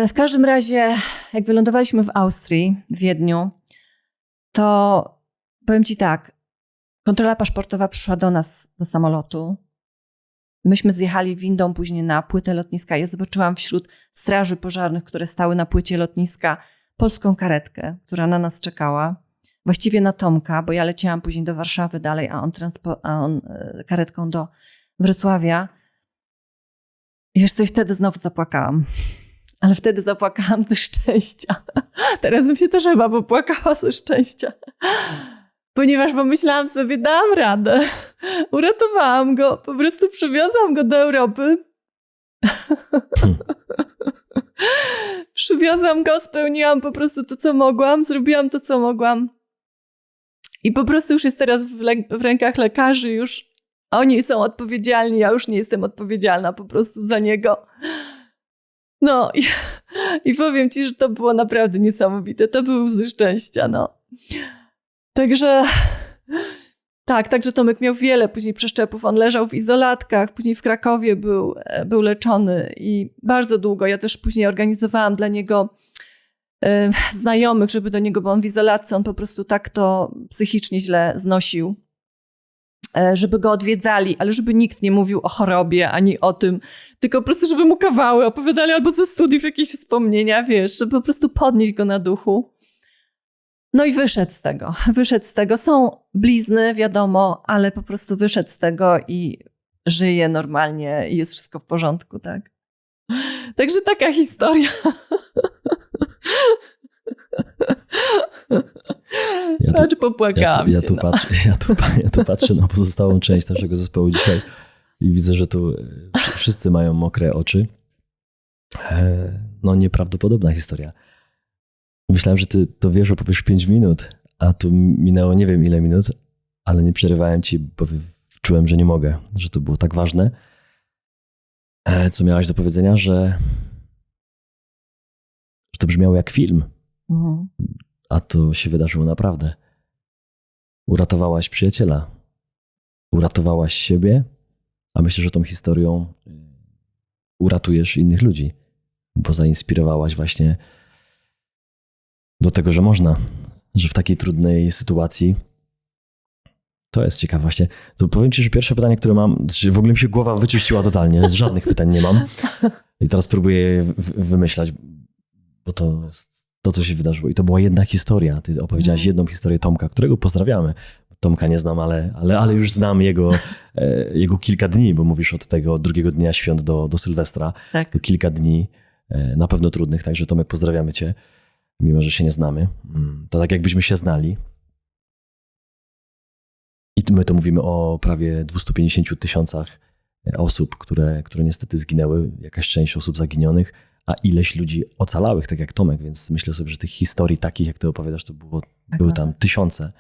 W każdym razie, jak wylądowaliśmy w Austrii, w Wiedniu, to powiem ci tak, kontrola paszportowa przyszła do nas, do samolotu. Myśmy zjechali windą później na płytę lotniska. Ja zobaczyłam wśród straży pożarnych, które stały na płycie lotniska, polską karetkę, która na nas czekała. Właściwie na Tomka, bo ja leciałam później do Warszawy dalej, a on karetką do Wrocławia. I wiesz co, i wtedy znowu zapłakałam. Ale wtedy zapłakałam ze szczęścia. Teraz bym się też chyba popłakała ze szczęścia. Ponieważ pomyślałam sobie, dam radę. Uratowałam go, po prostu przywiozłam go do Europy. Przywiozłam go, spełniłam po prostu to, co mogłam, zrobiłam to, co mogłam. I po prostu już jest teraz w rękach lekarzy, już oni są odpowiedzialni, ja już nie jestem odpowiedzialna po prostu za niego. No i powiem ci, że to było naprawdę niesamowite. To były łzy szczęścia, no. Także także Tomek miał wiele później przeszczepów. On leżał w izolatkach, później w Krakowie był leczony i bardzo długo. Ja też później organizowałam dla niego znajomych, żeby do niego, bo on w izolacji, on po prostu tak to psychicznie źle znosił, żeby go odwiedzali, ale żeby nikt nie mówił o chorobie, ani o tym, tylko po prostu, żeby mu kawały opowiadali albo ze studiów jakieś wspomnienia, wiesz, żeby po prostu podnieść go na duchu. No i wyszedł z tego. Są blizny, wiadomo, ale po prostu wyszedł z tego i żyje normalnie i jest wszystko w porządku, tak. Także taka historia. Patrz, popłakałam się. Ja tu patrzę na pozostałą część naszego zespołu dzisiaj i widzę, że tu wszyscy mają mokre oczy. No nieprawdopodobna historia. Myślałem, że ty to wiesz, opowiesz 5 minut, a tu minęło nie wiem ile minut, ale nie przerywałem ci, bo czułem, że nie mogę, że to było tak ważne. Co miałaś do powiedzenia, że to brzmiało jak film, a to się wydarzyło naprawdę. Uratowałaś przyjaciela, uratowałaś siebie, a myślę, że tą historią uratujesz innych ludzi, bo zainspirowałaś właśnie do tego, że można, że w takiej trudnej sytuacji to jest ciekawe właśnie. To powiem ci, że pierwsze pytanie, które mam, w ogóle mi się głowa wyczyściła totalnie, żadnych pytań nie mam i teraz próbuję je wymyślać, bo to jest to, co się wydarzyło i to była jedna historia. Ty opowiedziałaś jedną historię Tomka, którego pozdrawiamy. Tomka nie znam, ale już znam jego kilka dni, bo mówisz od tego drugiego dnia świąt do Sylwestra. Tak. To kilka dni na pewno trudnych, także Tomek, pozdrawiamy cię, mimo że się nie znamy. To tak jakbyśmy się znali. I my to mówimy o prawie 250 000 osób, które niestety zginęły, jakaś część osób zaginionych, a ileś ludzi ocalałych, tak jak Tomek, więc myślę sobie, że tych historii takich, jak ty opowiadasz, to były tam tysiące.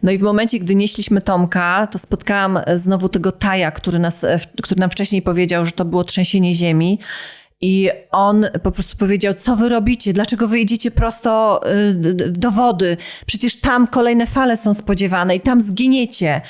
No i w momencie, gdy nieśliśmy Tomka, to spotkałam znowu tego Taja, który nam wcześniej powiedział, że to było trzęsienie ziemi. I on po prostu powiedział, co wy robicie? Dlaczego wy idziecie prosto do wody? Przecież tam kolejne fale są spodziewane i tam zginiecie.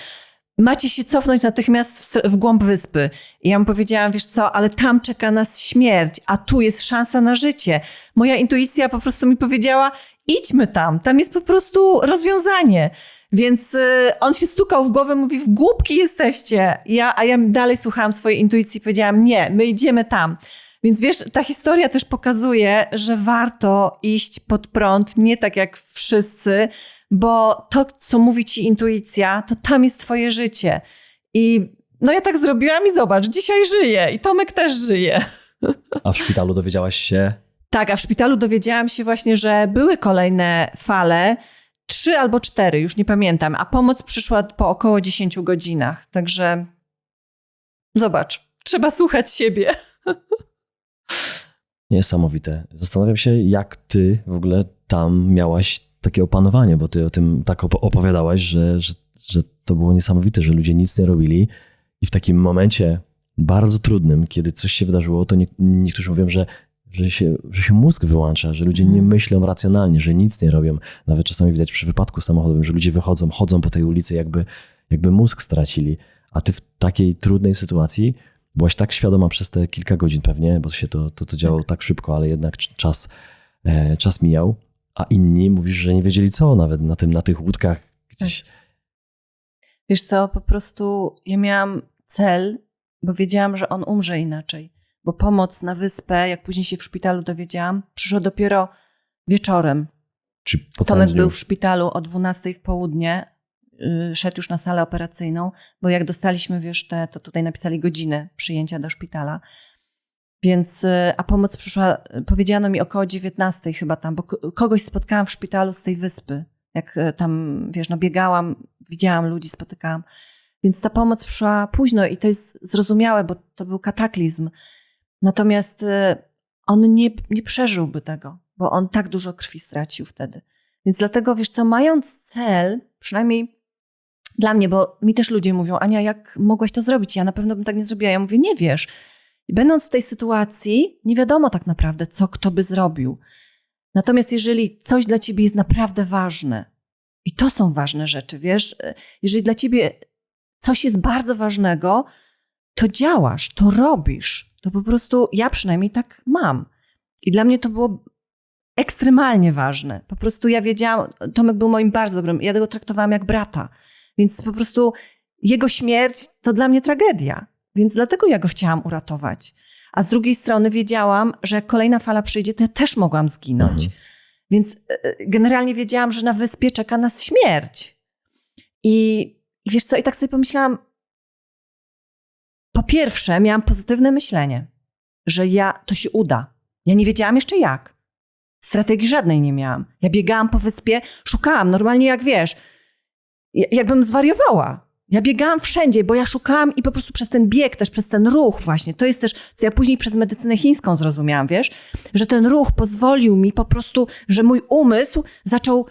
Macie się cofnąć natychmiast w głąb wyspy. I ja mu powiedziałam, wiesz co, ale tam czeka nas śmierć, a tu jest szansa na życie. Moja intuicja po prostu mi powiedziała, idźmy tam jest po prostu rozwiązanie. Więc on się stukał w głowę, mówi, w głupki jesteście. A ja dalej słuchałam swojej intuicji i powiedziałam, nie, my idziemy tam. Więc wiesz, ta historia też pokazuje, że warto iść pod prąd, nie tak jak wszyscy, bo to, co mówi ci intuicja, to tam jest twoje życie. I no ja tak zrobiłam i zobacz, dzisiaj żyję i Tomek też żyje. A w szpitalu dowiedziałaś się? Tak, a w szpitalu dowiedziałam się właśnie, że były kolejne fale, 3 albo 4, już nie pamiętam, a pomoc przyszła po około 10 godzinach. Także zobacz, trzeba słuchać siebie. Niesamowite. Zastanawiam się, jak ty w ogóle tam miałaś takie opanowanie, bo ty o tym tak opowiadałaś, że to było niesamowite, że ludzie nic nie robili i w takim momencie bardzo trudnym, kiedy coś się wydarzyło, to niektórzy mówią, że się mózg wyłącza, że ludzie nie myślą racjonalnie, że nic nie robią. Nawet czasami widać przy wypadku samochodowym, że ludzie chodzą po tej ulicy, jakby mózg stracili. A ty w takiej trudnej sytuacji byłaś tak świadoma przez te kilka godzin pewnie, bo się to działo tak szybko, ale jednak czas mijał, a inni mówisz, że nie wiedzieli co nawet na tych łódkach gdzieś. Wiesz co, po prostu ja miałam cel, bo wiedziałam, że on umrze inaczej. Bo pomoc na wyspę, jak później się w szpitalu dowiedziałam, przyszła dopiero wieczorem. Czy po Tomek całym był dniu? w szpitalu o 12 w południe, szedł już na salę operacyjną, bo jak dostaliśmy, wiesz, to tutaj napisali godzinę przyjęcia do szpitala. Więc, a pomoc przyszła, powiedziano mi około 19 chyba tam, bo kogoś spotkałam w szpitalu z tej wyspy. Jak tam, wiesz, no biegałam, widziałam ludzi, spotykałam. Więc ta pomoc przyszła późno i to jest zrozumiałe, bo to był kataklizm. Natomiast on nie przeżyłby tego, bo on tak dużo krwi stracił wtedy. Więc dlatego, wiesz co, mając cel, przynajmniej dla mnie, bo mi też ludzie mówią, Ania, jak mogłaś to zrobić? Ja na pewno bym tak nie zrobiła. Ja mówię, nie wiesz. I będąc w tej sytuacji, nie wiadomo tak naprawdę, co kto by zrobił. Natomiast jeżeli coś dla ciebie jest naprawdę ważne, i to są ważne rzeczy, wiesz, jeżeli dla ciebie coś jest bardzo ważnego, to działasz, to robisz. To po prostu ja przynajmniej tak mam. I dla mnie to było ekstremalnie ważne. Po prostu ja wiedziałam, Tomek był moim bardzo dobrym, ja go traktowałam jak brata. Więc po prostu jego śmierć to dla mnie tragedia. Więc dlatego ja go chciałam uratować. A z drugiej strony wiedziałam, że jak kolejna fala przyjdzie, to ja też mogłam zginąć. Więc generalnie wiedziałam, że na wyspie czeka nas śmierć. I wiesz co, i tak sobie pomyślałam, po pierwsze miałam pozytywne myślenie, że to się uda. Ja nie wiedziałam jeszcze jak. Strategii żadnej nie miałam. Ja biegałam po wyspie, szukałam, normalnie jak wiesz, jakbym zwariowała. Ja biegałam wszędzie, bo ja szukałam i po prostu przez ten bieg, też przez ten ruch właśnie, to jest też, co ja później przez medycynę chińską zrozumiałam, wiesz, że ten ruch pozwolił mi po prostu, że mój umysł zaczął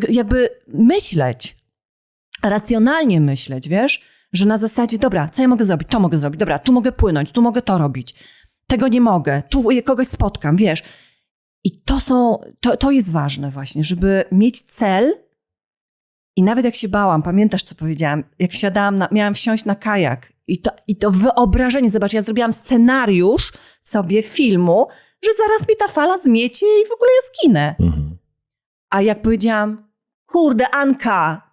jakby myśleć, racjonalnie myśleć, wiesz, że na zasadzie, dobra, co ja mogę zrobić? To mogę zrobić, dobra, tu mogę płynąć, tu mogę to robić, tego nie mogę, tu kogoś spotkam, wiesz. I to jest ważne właśnie, żeby mieć cel. I nawet jak się bałam, pamiętasz, co powiedziałam? Jak wsiadałam, miałam wsiąść na kajak. I to wyobrażenie, zobacz, ja zrobiłam scenariusz sobie filmu, że zaraz mi ta fala zmiecie i w ogóle ja zginę. A jak powiedziałam, kurde, Anka,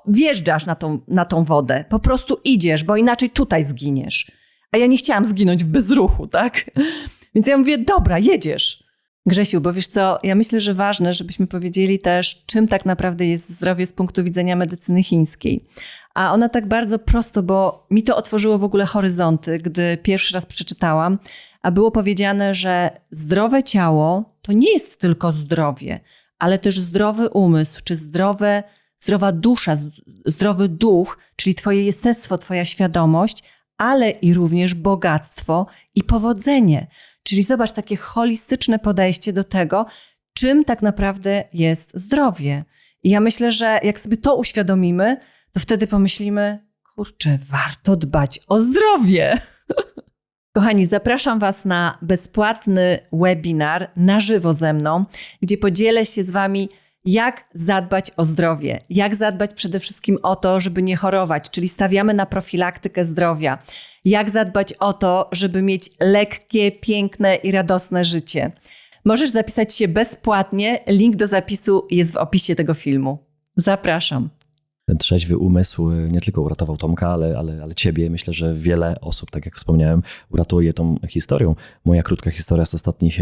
wjeżdżasz na tą wodę, po prostu idziesz, bo inaczej tutaj zginiesz. A ja nie chciałam zginąć w bezruchu, tak? Więc ja mówię, dobra, jedziesz. Grzesiu, bo wiesz co, ja myślę, że ważne, żebyśmy powiedzieli też, czym tak naprawdę jest zdrowie z punktu widzenia medycyny chińskiej. A ona tak bardzo prosto, bo mi to otworzyło w ogóle horyzonty, gdy pierwszy raz przeczytałam, a było powiedziane, że zdrowe ciało to nie jest tylko zdrowie, ale też zdrowy umysł, czy zdrowa dusza, zdrowy duch, czyli twoje jestestwo, twoja świadomość, ale i również bogactwo i powodzenie. Czyli zobacz, takie holistyczne podejście do tego, czym tak naprawdę jest zdrowie. I ja myślę, że jak sobie to uświadomimy, to wtedy pomyślimy, kurczę, warto dbać o zdrowie. Kochani, zapraszam Was na bezpłatny webinar na żywo ze mną, gdzie podzielę się z Wami, jak zadbać o zdrowie, jak zadbać przede wszystkim o to, żeby nie chorować, czyli stawiamy na profilaktykę zdrowia. Jak zadbać o to, żeby mieć lekkie, piękne i radosne życie. Możesz zapisać się bezpłatnie, link do zapisu jest w opisie tego filmu. Zapraszam. Ten trzeźwy umysł nie tylko uratował Tomka, ale ciebie. Myślę, że wiele osób, tak jak wspomniałem, uratuje tą historią. Moja krótka historia z ostatnich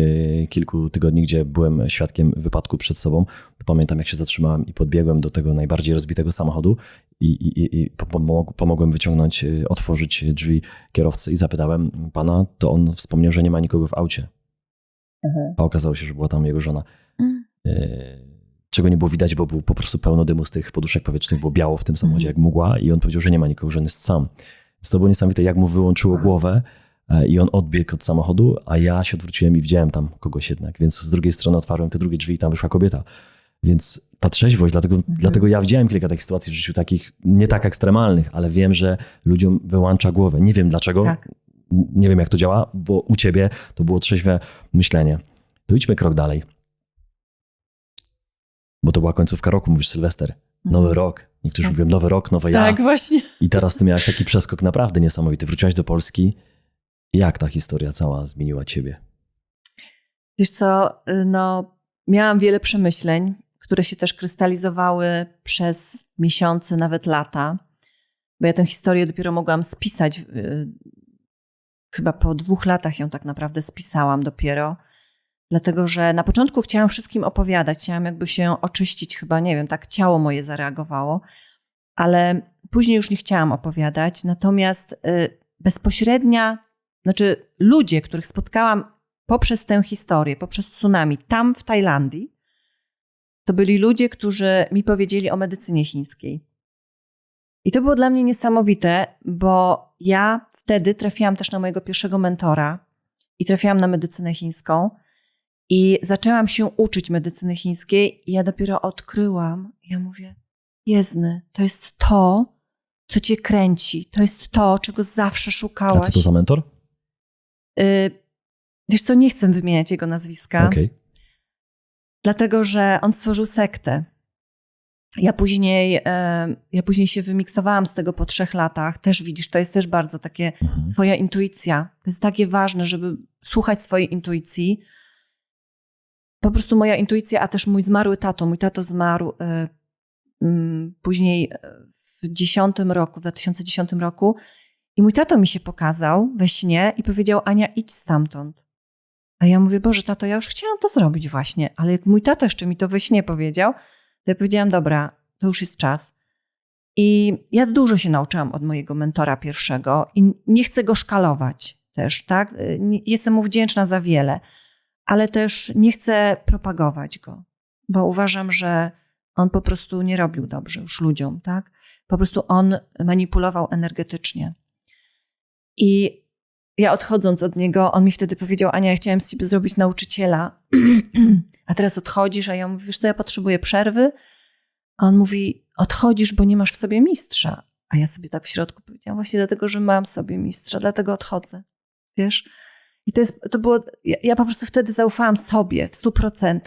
kilku tygodni, gdzie byłem świadkiem wypadku przed sobą. To pamiętam, jak się zatrzymałem i podbiegłem do tego najbardziej rozbitego samochodu i pomogłem wyciągnąć, otworzyć drzwi kierowcy i zapytałem pana, to on wspomniał, że nie ma nikogo w aucie. A okazało się, że była tam jego żona. Czego nie było widać, bo było po prostu pełno dymu z tych poduszek powietrznych, było biało w tym samochodzie jak mgła i on powiedział, że nie ma nikogo, że on jest sam. Więc to było niesamowite, jak mu wyłączyło głowę i on odbiegł od samochodu, a ja się odwróciłem i widziałem tam kogoś jednak. Więc z drugiej strony otwarłem te drugie drzwi i tam wyszła kobieta. Więc ta trzeźwość, dlatego ja widziałem kilka takich sytuacji w życiu, takich nie tak ekstremalnych, ale wiem, że ludziom wyłącza głowę. Nie wiem dlaczego, nie wiem jak to działa, bo u ciebie to było trzeźwe myślenie. To idźmy krok dalej. Bo to była końcówka roku, mówisz Sylwester. Nowy rok. Niektórzy mówią nowy rok, nowe ja. Tak, właśnie. I teraz ty miałaś taki przeskok naprawdę niesamowity. Wróciłaś do Polski. Jak ta historia cała zmieniła ciebie? Wiesz co, miałam wiele przemyśleń, które się też krystalizowały przez miesiące, nawet lata. Bo ja tę historię dopiero mogłam spisać. Chyba po 2 latach ją tak naprawdę spisałam dopiero. Dlatego, że na początku chciałam wszystkim opowiadać, chciałam jakby się oczyścić, chyba, nie wiem, tak ciało moje zareagowało, ale później już nie chciałam opowiadać. Natomiast ludzie, których spotkałam poprzez tę historię, poprzez tsunami, tam w Tajlandii, to byli ludzie, którzy mi powiedzieli o medycynie chińskiej. I to było dla mnie niesamowite, bo ja wtedy trafiłam też na mojego pierwszego mentora i trafiłam na medycynę chińską. I zaczęłam się uczyć medycyny chińskiej i ja dopiero odkryłam, ja mówię, Jezdny, to jest to, co cię kręci. To jest to, czego zawsze A szukałaś. co to za mentor? Wiesz co, nie chcę wymieniać jego nazwiska, Okej. dlatego że on stworzył sektę. Ja później się wymiksowałam z tego po 3 latach. Też widzisz, to jest też bardzo takie twoja intuicja. To jest takie ważne, żeby słuchać swojej intuicji. Po prostu moja intuicja, a też mój zmarły tato. Mój tato zmarł później w 2010 roku. I mój tato mi się pokazał we śnie i powiedział, Ania, idź stamtąd. A ja mówię, Boże, tato, ja już chciałam to zrobić właśnie. Ale jak mój tato jeszcze mi to we śnie powiedział, to ja powiedziałam, dobra, to już jest czas. I ja dużo się nauczyłam od mojego mentora pierwszego i nie chcę go szkalować też, tak? Jestem mu wdzięczna za wiele, ale też nie chcę propagować go, bo uważam, że on po prostu nie robił dobrze już ludziom, tak? Po prostu on manipulował energetycznie. I ja odchodząc od niego, on mi wtedy powiedział, Ania, ja chciałem z ciebie zrobić nauczyciela, a teraz odchodzisz, a ja mówię, wiesz co, ja potrzebuję przerwy. A on mówi, odchodzisz, bo nie masz w sobie mistrza. A ja sobie tak w środku powiedziałam, właśnie dlatego, że mam w sobie mistrza, dlatego odchodzę. Wiesz? I to było, ja po prostu wtedy zaufałam sobie w 100%.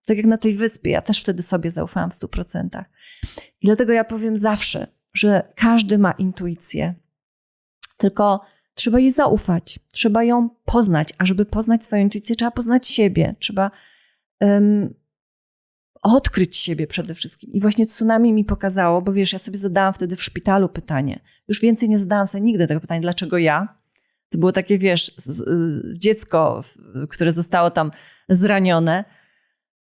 Tak jak na tej wyspie, ja też wtedy sobie zaufałam w 100%. I dlatego ja powiem zawsze, że każdy ma intuicję. Tylko trzeba jej zaufać, trzeba ją poznać, a żeby poznać swoją intuicję, trzeba poznać siebie, trzeba odkryć siebie przede wszystkim. I właśnie tsunami mi pokazało, bo wiesz, ja sobie zadałam wtedy w szpitalu pytanie, już więcej nie zadałam sobie nigdy tego pytania, dlaczego ja? To było takie, wiesz, dziecko, które zostało tam zranione.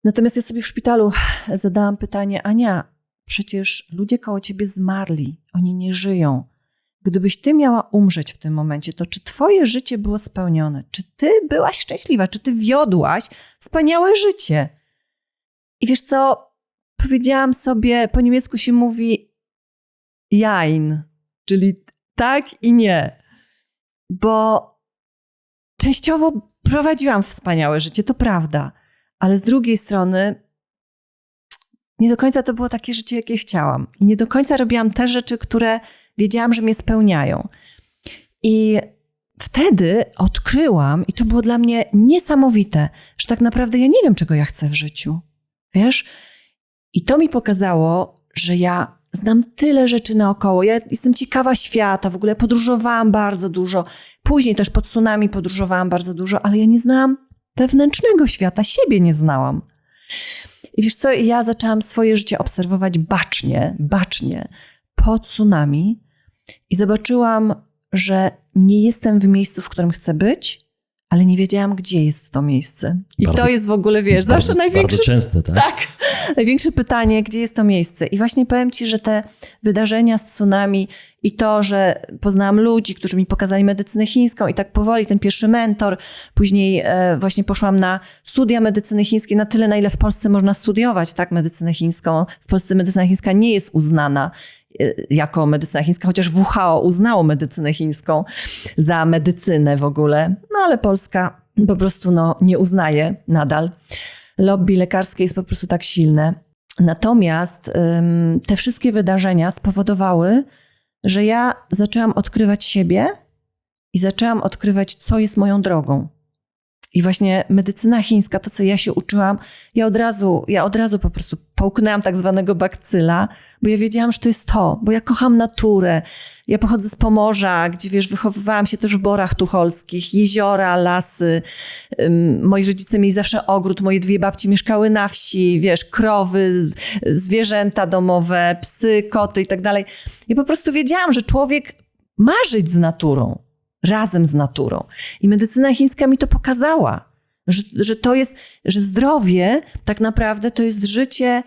Natomiast ja sobie w szpitalu zadałam pytanie, Ania, przecież ludzie koło ciebie zmarli, oni nie żyją. Gdybyś ty miała umrzeć w tym momencie, to czy twoje życie było spełnione? Czy ty byłaś szczęśliwa? Czy ty wiodłaś wspaniałe życie? I wiesz co? Powiedziałam sobie, po niemiecku się mówi jein, czyli tak i nie. Bo częściowo prowadziłam wspaniałe życie, to prawda. Ale z drugiej strony nie do końca to było takie życie, jakie chciałam. I nie do końca robiłam te rzeczy, które wiedziałam, że mnie spełniają. I wtedy odkryłam, i to było dla mnie niesamowite, że tak naprawdę ja nie wiem, czego ja chcę w życiu. Wiesz? I to mi pokazało, że ja znam tyle rzeczy naokoło. Ja jestem ciekawa świata, w ogóle podróżowałam bardzo dużo. Później też po tsunami podróżowałam bardzo dużo, ale ja nie znałam wewnętrznego świata, siebie nie znałam. I wiesz co, ja zaczęłam swoje życie obserwować bacznie po tsunami i zobaczyłam, że nie jestem w miejscu, w którym chcę być, ale nie wiedziałam, gdzie jest to miejsce. I bardzo, to jest w ogóle, wiesz, zawsze największe... Bardzo częste, tak? Tak, największe pytanie, gdzie jest to miejsce. I właśnie powiem ci, że te wydarzenia z tsunami i to, że poznałam ludzi, którzy mi pokazali medycynę chińską i tak powoli ten pierwszy mentor, później właśnie poszłam na studia medycyny chińskiej na tyle, na ile w Polsce można studiować, tak, medycynę chińską. W Polsce medycyna chińska nie jest uznana jako medycyna chińska, chociaż WHO uznało medycynę chińską za medycynę w ogóle, no ale Polska po prostu nie uznaje nadal. Lobby lekarskie jest po prostu tak silne. Natomiast te wszystkie wydarzenia spowodowały, że ja zaczęłam odkrywać siebie i zaczęłam odkrywać, co jest moją drogą. I właśnie medycyna chińska, to co ja się uczyłam, ja od razu po prostu połknęłam tak zwanego bakcyla, bo ja wiedziałam, że to jest to, bo ja kocham naturę. Ja pochodzę z Pomorza, gdzie wiesz, wychowywałam się też w borach tucholskich, jeziora, lasy. Moi rodzice mieli zawsze ogród, moje 2 babci mieszkały na wsi, wiesz, krowy, zwierzęta domowe, psy, koty i tak dalej. I po prostu wiedziałam, że człowiek ma żyć z naturą. Razem z naturą. I medycyna chińska mi to pokazała, że to jest, że zdrowie tak naprawdę to jest życie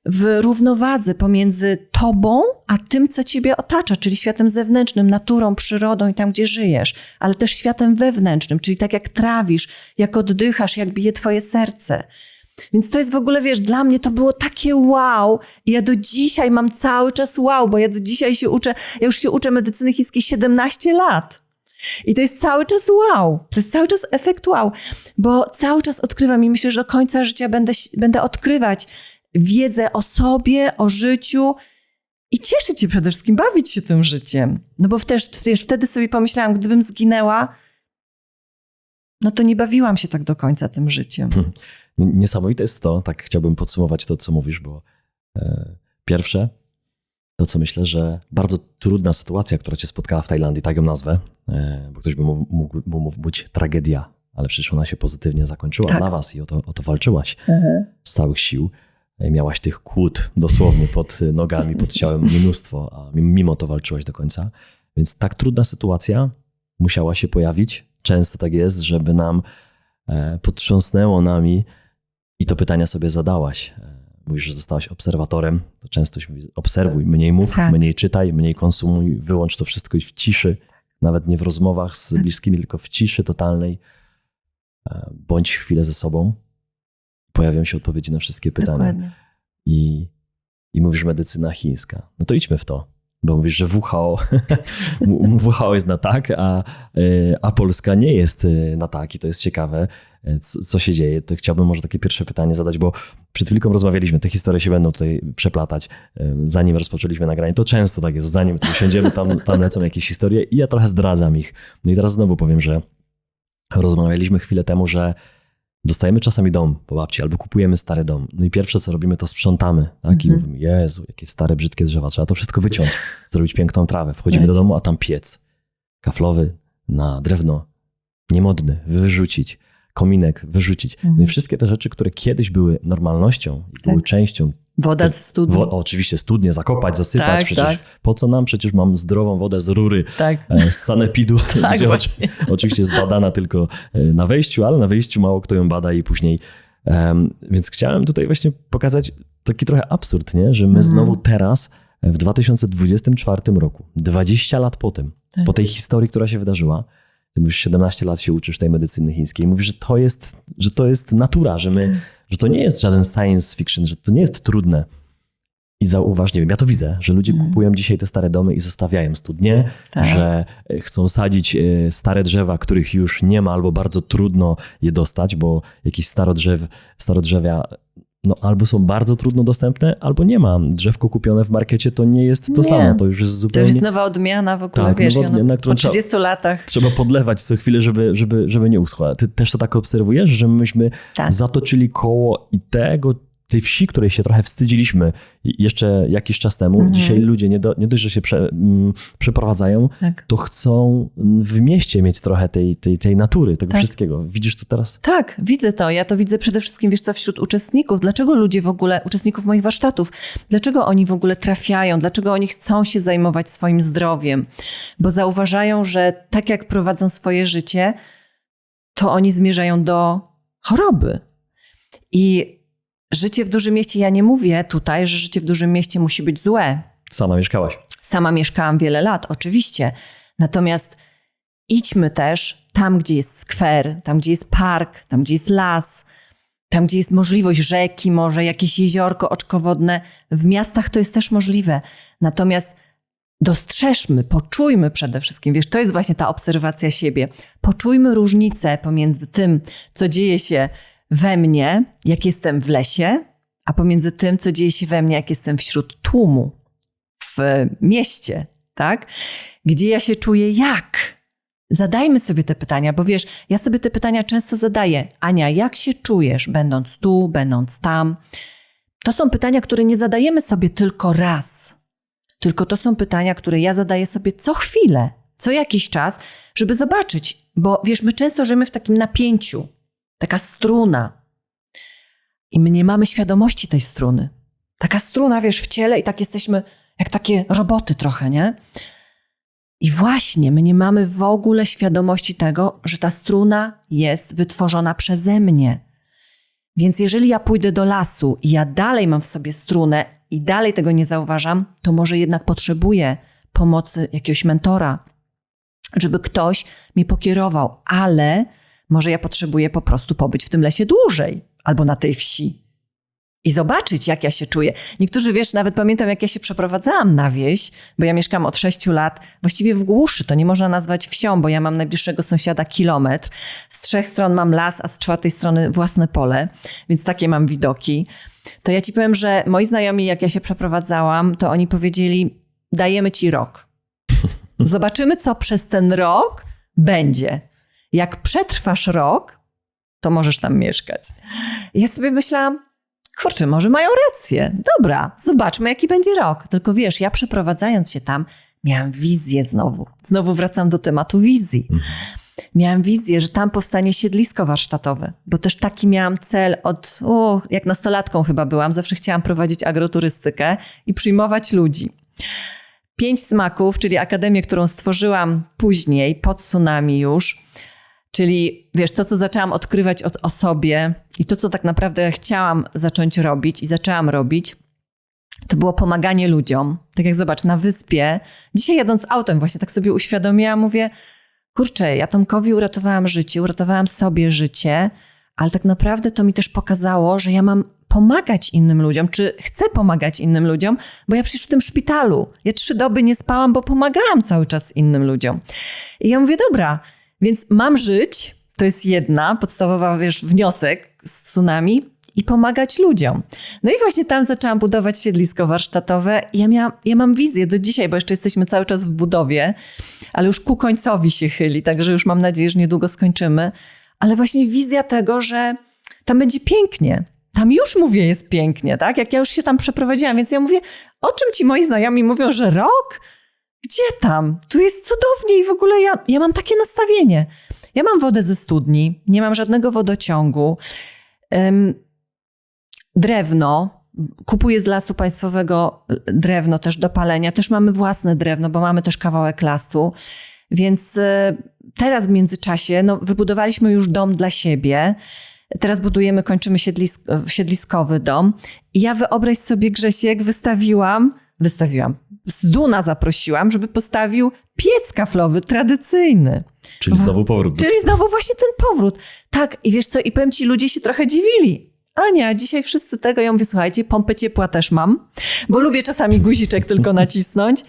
w równowadze pomiędzy tobą, a tym, co ciebie otacza, czyli światem zewnętrznym, naturą, przyrodą i tam, gdzie żyjesz, ale też światem wewnętrznym, czyli tak jak trawisz, jak oddychasz, jak bije twoje serce. Więc to jest w ogóle, wiesz, dla mnie to było takie wow. I ja do dzisiaj mam cały czas wow, bo ja do dzisiaj się uczę, ja już się uczę medycyny chińskiej 17 lat. I to jest cały czas wow. To jest cały czas efekt wow. Bo cały czas odkrywam i myślę, że do końca życia będę odkrywać wiedzę o sobie, o życiu i cieszyć się przede wszystkim, bawić się tym życiem. No bo też wtedy sobie pomyślałam, gdybym zginęła, no to nie bawiłam się tak do końca tym życiem. Niesamowite jest to, tak chciałbym podsumować to, co mówisz, bo pierwsze, to co myślę, że bardzo trudna sytuacja, która cię spotkała w Tajlandii, tak ją nazwę, bo ktoś by mógł mówić tragedia, ale przecież ona się pozytywnie zakończyła dla was i o to walczyłaś z całych sił. Miałaś tych kłód dosłownie pod nogami, pod ciałem mnóstwo, a mimo to walczyłaś do końca. Więc tak trudna sytuacja musiała się pojawić. Często tak jest, żeby nam potrząsnęło nami i to pytania sobie zadałaś. Mówisz, że zostałaś obserwatorem, to często się mówi, obserwuj, mniej mów, mniej czytaj, mniej konsumuj, wyłącz to wszystko i w ciszy, nawet nie w rozmowach z bliskimi, tylko w ciszy totalnej. Bądź chwilę ze sobą. Pojawią się odpowiedzi na wszystkie pytania. Dokładnie. I mówisz medycyna chińska. No to idźmy w to. Bo mówisz, że WHO jest na tak, a Polska nie jest na tak i to jest ciekawe, co się dzieje. To chciałbym może takie pierwsze pytanie zadać, bo przed chwilką rozmawialiśmy, te historie się będą tutaj przeplatać, zanim rozpoczęliśmy nagranie. To często tak jest, zanim tu siądziemy, tam lecą jakieś historie i ja trochę zdradzam ich. No i teraz znowu powiem, że rozmawialiśmy chwilę temu, że dostajemy czasami dom po babci albo kupujemy stary dom. No i pierwsze co robimy, to sprzątamy. Tak? I mówimy, Jezu, jakie stare, brzydkie drzewa. Trzeba to wszystko wyciąć, zrobić piękną trawę. Wchodzimy do domu, a tam piec kaflowy na drewno, niemodny, wyrzucić. Kominek, wyrzucić. No i wszystkie te rzeczy, które kiedyś były normalnością i były częścią. Woda ze studni. Oczywiście studnie, zakopać, zasypać. Przecież po co nam? Przecież mam zdrową wodę z rury, z sanepidu, gdzie oczywiście jest badana tylko na wejściu, ale na wyjściu mało kto ją bada i później. Więc chciałem tutaj właśnie pokazać taki trochę absurd, nie? Że my znowu teraz w 2024 roku, 20 lat po tym, po tej historii, która się wydarzyła, ty mówisz, 17 lat się uczysz tej medycyny chińskiej. Mówisz, że to jest natura, że to nie jest żaden science fiction, że to nie jest trudne. I zauważ, nie wiem, ja to widzę, że ludzie kupują dzisiaj te stare domy i zostawiają studnie, że chcą sadzić stare drzewa, których już nie ma, albo bardzo trudno je dostać, bo jakieś starodrzewia no albo są bardzo trudno dostępne, albo nie ma. Drzewko kupione w markecie to nie jest to samo. To już jest zupełnie... To jest nowa odmiana w ogóle, wiesz, nowa odmiana, po 30 latach. Trzeba podlewać co chwilę, żeby nie uschła. Ty też to tak obserwujesz, że myśmy zatoczyli koło i tej wsi, której się trochę wstydziliśmy jeszcze jakiś czas temu. Dzisiaj ludzie nie dość, że się przeprowadzają, to chcą w mieście mieć trochę tej natury, tego wszystkiego. Widzisz to teraz? Tak, widzę to. Ja to widzę przede wszystkim, wiesz co, wśród uczestników. Dlaczego ludzie w ogóle, uczestników moich warsztatów, dlaczego oni w ogóle trafiają, dlaczego oni chcą się zajmować swoim zdrowiem? Bo zauważają, że tak jak prowadzą swoje życie, to oni zmierzają do choroby. I życie w dużym mieście, ja nie mówię tutaj, że życie w dużym mieście musi być złe. Sama mieszkałaś. Sama mieszkałam wiele lat, oczywiście. Natomiast idźmy też tam, gdzie jest skwer, tam, gdzie jest park, tam, gdzie jest las, tam, gdzie jest możliwość rzeki, może jakieś jeziorko oczkowodne. W miastach to jest też możliwe. Natomiast dostrzeżmy, poczujmy przede wszystkim, wiesz, to jest właśnie ta obserwacja siebie. Poczujmy różnicę pomiędzy tym, co dzieje się we mnie, jak jestem w lesie, a pomiędzy tym, co dzieje się we mnie, jak jestem wśród tłumu, w mieście, tak? Gdzie ja się czuję jak? Zadajmy sobie te pytania, bo wiesz, ja sobie te pytania często zadaję. Ania, jak się czujesz, będąc tu, będąc tam? To są pytania, które nie zadajemy sobie tylko raz. Tylko to są pytania, które ja zadaję sobie co chwilę, co jakiś czas, żeby zobaczyć. Bo wiesz, my często żyjemy w takim napięciu. Taka struna. I my nie mamy świadomości tej struny. Taka struna, wiesz, w ciele i tak jesteśmy jak takie roboty trochę, nie? I właśnie my nie mamy w ogóle świadomości tego, że ta struna jest wytworzona przeze mnie. Więc jeżeli ja pójdę do lasu i ja dalej mam w sobie strunę i dalej tego nie zauważam, to może jednak potrzebuję pomocy jakiegoś mentora, żeby ktoś mnie pokierował, ale może ja potrzebuję po prostu pobyć w tym lesie dłużej albo na tej wsi. i zobaczyć, jak ja się czuję. Niektórzy, wiesz, nawet pamiętam, jak ja się przeprowadzałam na wieś, bo ja mieszkam od 6 lat, właściwie w głuszy, to nie można nazwać wsią, bo ja mam najbliższego sąsiada kilometr. Z 3 stron mam las, a z 4 strony własne pole, więc takie mam widoki. To ja ci powiem, że moi znajomi, jak ja się przeprowadzałam, to oni powiedzieli, dajemy ci rok. Zobaczymy, co przez ten rok będzie. Jak przetrwasz rok, to możesz tam mieszkać. I ja sobie myślałam, kurczę, może mają rację. Dobra, zobaczmy, jaki będzie rok. Tylko wiesz, ja przeprowadzając się tam, miałam wizję znowu. Znowu wracam do tematu wizji. Miałam wizję, że tam powstanie siedlisko warsztatowe, bo też taki miałam cel jak nastolatką chyba byłam. Zawsze chciałam prowadzić agroturystykę i przyjmować ludzi. 5 smaków, czyli akademię, którą stworzyłam później, po tsunami już, czyli wiesz, to, co zaczęłam odkrywać o sobie i to, co tak naprawdę chciałam zacząć robić i zaczęłam robić, to było pomaganie ludziom. Tak jak zobacz, na wyspie, dzisiaj jadąc autem właśnie tak sobie uświadomiłam, mówię, kurczę, ja Tomkowi uratowałam życie, uratowałam sobie życie, ale tak naprawdę to mi też pokazało, że ja mam pomagać innym ludziom, czy chcę pomagać innym ludziom, bo ja przecież w tym szpitalu, ja 3 doby nie spałam, bo pomagałam cały czas innym ludziom. I ja mówię, dobra, więc mam żyć, to jest jedna podstawowa, wiesz, wniosek z tsunami i pomagać ludziom. No i właśnie tam zaczęłam budować siedlisko warsztatowe i ja mam wizję do dzisiaj, bo jeszcze jesteśmy cały czas w budowie, ale już ku końcowi się chyli, także już mam nadzieję, że niedługo skończymy, ale właśnie wizja tego, że tam będzie pięknie. Tam już mówię, jest pięknie, tak? Jak ja już się tam przeprowadziłam, więc ja mówię, o czym ci moi znajomi mówią, że rok? Gdzie tam? Tu jest cudownie i w ogóle ja mam takie nastawienie. Ja mam wodę ze studni, nie mam żadnego wodociągu. Drewno, kupuję z Lasu Państwowego drewno też do palenia. Też mamy własne drewno, bo mamy też kawałek lasu. Więc teraz w międzyczasie wybudowaliśmy już dom dla siebie. Teraz kończymy siedliskowy dom. I ja wyobraź sobie, Grzesiek, wystawiłam, z Duna zaprosiłam, żeby postawił piec kaflowy tradycyjny. Czyli znowu powrót. Czyli znowu właśnie ten powrót. Tak, i wiesz co, i powiem ci, ludzie się trochę dziwili. Ania, dzisiaj wszyscy tego, ja mówię, słuchajcie, pompę ciepła też mam, bo lubię czasami guziczek tylko nacisnąć,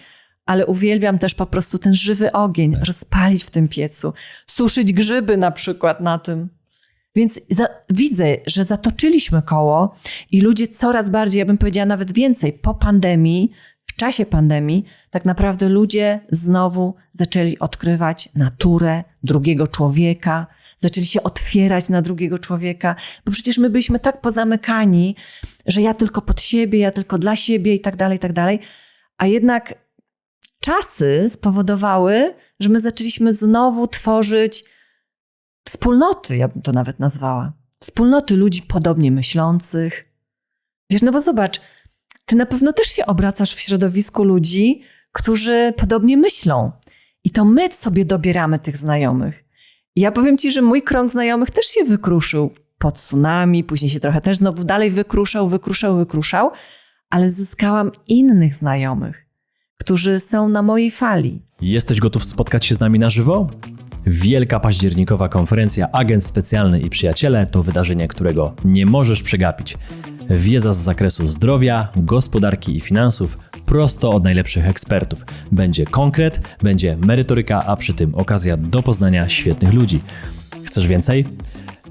ale uwielbiam też po prostu ten żywy ogień, rozpalić w tym piecu, suszyć grzyby na przykład na tym. Więc widzę, że zatoczyliśmy koło i ludzie coraz bardziej, ja bym powiedziała nawet więcej, po pandemii, w czasie pandemii, tak naprawdę ludzie znowu zaczęli odkrywać naturę drugiego człowieka, zaczęli się otwierać na drugiego człowieka, bo przecież my byliśmy tak pozamykani, że ja tylko pod siebie, ja tylko dla siebie i tak dalej, a jednak czasy spowodowały, że my zaczęliśmy znowu tworzyć wspólnoty, ja bym to nawet nazwała. Wspólnoty ludzi podobnie myślących. Wiesz, no bo zobacz, ty na pewno też się obracasz w środowisku ludzi, którzy podobnie myślą. I to my sobie dobieramy tych znajomych. I ja powiem ci, że mój krąg znajomych też się wykruszył po tsunami, później się trochę też znowu dalej wykruszał, ale zyskałam innych znajomych, którzy są na mojej fali. Jesteś gotów spotkać się z nami na żywo? Wielka październikowa konferencja Agent Specjalny i Przyjaciele to wydarzenie, którego nie możesz przegapić. Wiedza z zakresu zdrowia, gospodarki i finansów prosto od najlepszych ekspertów. Będzie konkret, będzie merytoryka, a przy tym okazja do poznania świetnych ludzi. Chcesz więcej?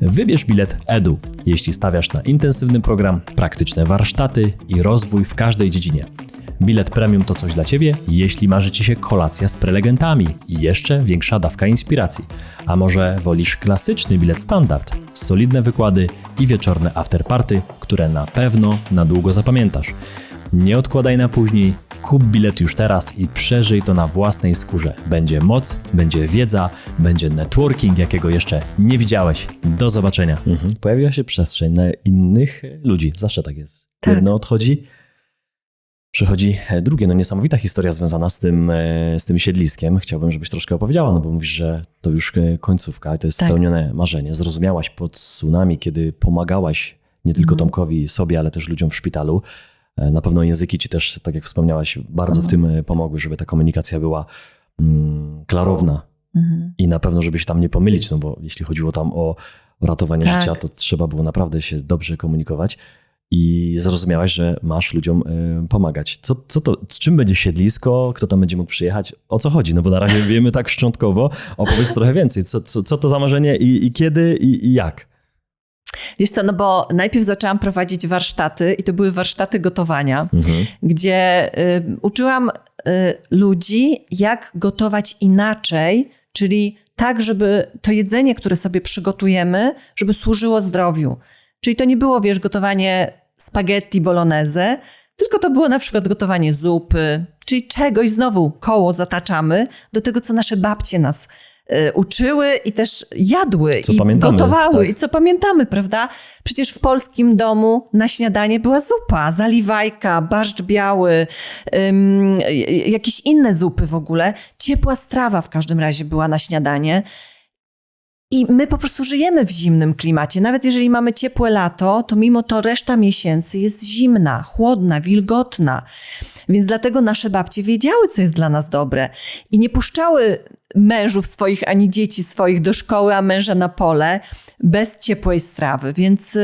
Wybierz bilet EDU, jeśli stawiasz na intensywny program, praktyczne warsztaty i rozwój w każdej dziedzinie. Bilet premium to coś dla Ciebie, jeśli marzy Ci się kolacja z prelegentami i jeszcze większa dawka inspiracji. A może wolisz klasyczny bilet standard, solidne wykłady i wieczorne afterparty, które na pewno na długo zapamiętasz. Nie odkładaj na później, kup bilet już teraz i przeżyj to na własnej skórze. Będzie moc, będzie wiedza, będzie networking, jakiego jeszcze nie widziałeś. Do zobaczenia. Pojawiła się przestrzeń na innych ludzi. Zawsze tak jest. Tak. Jedno odchodzi, przychodzi drugie. Niesamowita historia związana z tym siedliskiem. Chciałbym, żebyś troszkę opowiedziała, bo mówisz, że to już końcówka i to jest spełnione marzenie. Zrozumiałaś po tsunami, kiedy pomagałaś nie tylko Tomkowi, sobie, ale też ludziom w szpitalu. Na pewno języki ci też, tak jak wspomniałaś, bardzo w tym pomogły, żeby ta komunikacja była klarowna. I na pewno, żeby się tam nie pomylić, no bo jeśli chodziło tam o ratowanie życia, to trzeba było naprawdę się dobrze komunikować. i zrozumiałaś, że masz ludziom pomagać. Co to, z czym będzie siedlisko, kto tam będzie mógł przyjechać, o co chodzi? No bo na razie wiemy tak szczątkowo, opowiedz trochę więcej. Co to za marzenie i kiedy i jak? Wiesz co, no bo najpierw zaczęłam prowadzić warsztaty i to były warsztaty gotowania, gdzie uczyłam ludzi, jak gotować inaczej, czyli tak, żeby to jedzenie, które sobie przygotujemy, żeby służyło zdrowiu. Czyli to nie było, wiesz, gotowanie spaghetti bolognese, tylko to było na przykład gotowanie zupy, czyli czegoś, znowu koło zataczamy do tego, co nasze babcie nas uczyły i też jadły Co i pamiętamy, gotowały tak. i co pamiętamy, prawda? Przecież w polskim domu na śniadanie była zupa, zaliwajka, barszcz biały, jakieś inne zupy w ogóle. Ciepła strawa w każdym razie była na śniadanie. I my po prostu żyjemy w zimnym klimacie. Nawet jeżeli mamy ciepłe lato, to mimo to reszta miesięcy jest zimna, chłodna, wilgotna. Więc dlatego nasze babcie wiedziały, co jest dla nas dobre. I nie puszczały mężów swoich, ani dzieci swoich do szkoły, a męża na pole bez ciepłej strawy. Więc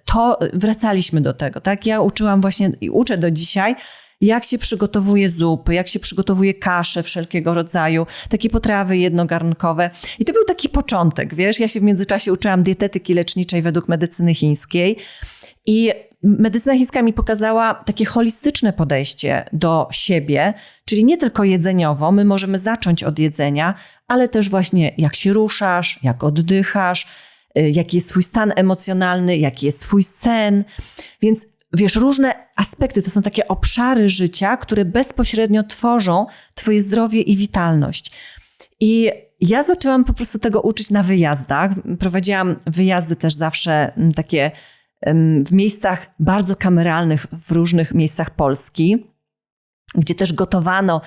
to wracaliśmy do tego. Tak? Ja uczyłam właśnie i uczę do dzisiaj, jak się przygotowuje zupy, jak się przygotowuje kasze wszelkiego rodzaju, takie potrawy jednogarnkowe. I to był taki początek, wiesz. Ja się w międzyczasie uczyłam dietetyki leczniczej według medycyny chińskiej i medycyna chińska mi pokazała takie holistyczne podejście do siebie, czyli nie tylko jedzeniowo, my możemy zacząć od jedzenia, ale też właśnie jak się ruszasz, jak oddychasz, jaki jest twój stan emocjonalny, jaki jest twój sen. Więc wiesz, różne aspekty to są takie obszary życia, które bezpośrednio tworzą twoje zdrowie i witalność. I ja zaczęłam po prostu tego uczyć na wyjazdach. Prowadziłam wyjazdy też zawsze takie w miejscach bardzo kameralnych, w różnych miejscach Polski, gdzie też gotowano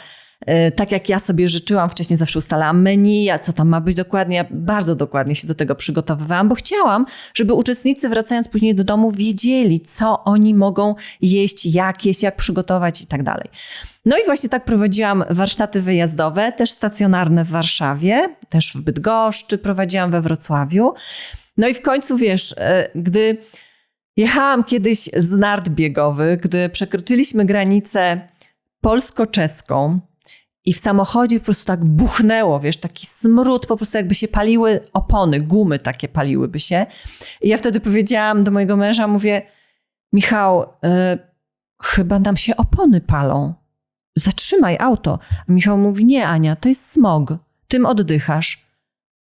tak jak ja sobie życzyłam. Wcześniej zawsze ustalałam menu, a co tam ma być dokładnie. Ja bardzo dokładnie się do tego przygotowywałam, bo chciałam, żeby uczestnicy wracając później do domu wiedzieli, co oni mogą jeść, jak przygotować i tak dalej. No i właśnie tak prowadziłam warsztaty wyjazdowe, też stacjonarne w Warszawie, też w Bydgoszczy, prowadziłam we Wrocławiu. No i w końcu, wiesz, gdy jechałam kiedyś z nart biegowych, gdy przekroczyliśmy granicę polsko-czeską i w samochodzie po prostu tak buchnęło, wiesz, taki smród, po prostu jakby się paliły opony, gumy takie paliłyby się. I ja wtedy powiedziałam do mojego męża, mówię, Michał, chyba nam się opony palą. Zatrzymaj auto. A Michał mówi, nie Ania, to jest smog, tym oddychasz.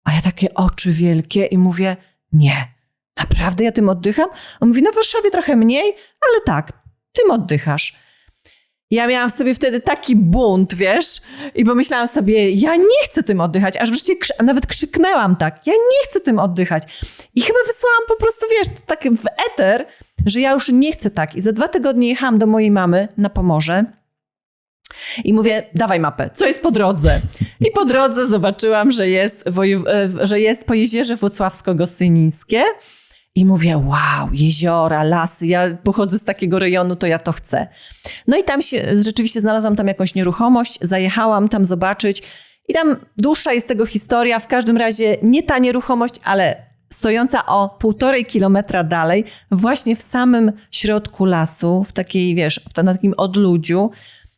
A ja takie oczy wielkie i mówię, nie, naprawdę ja tym oddycham? On mówi, no w Warszawie trochę mniej, ale tak, tym oddychasz. Ja miałam w sobie wtedy taki bunt, wiesz, i pomyślałam sobie, ja nie chcę tym oddychać, aż wreszcie nawet krzyknęłam tak, ja nie chcę tym oddychać. I chyba wysłałam po prostu, wiesz, tak w eter, że ja już nie chcę tak. I za 2 tygodnie jechałam do mojej mamy na Pomorze i mówię, dawaj mapę, co jest po drodze? I po drodze zobaczyłam, że jest po jeziorze Włocławsko-Gostynińskie. I mówię, wow, jeziora, lasy, ja pochodzę z takiego rejonu, to ja to chcę. No i tam rzeczywiście znalazłam tam jakąś nieruchomość, zajechałam tam zobaczyć i tam dłuższa jest tego historia, w każdym razie nie ta nieruchomość, ale stojąca o 1,5 kilometra dalej, właśnie w samym środku lasu, w takiej, wiesz, na takim odludziu.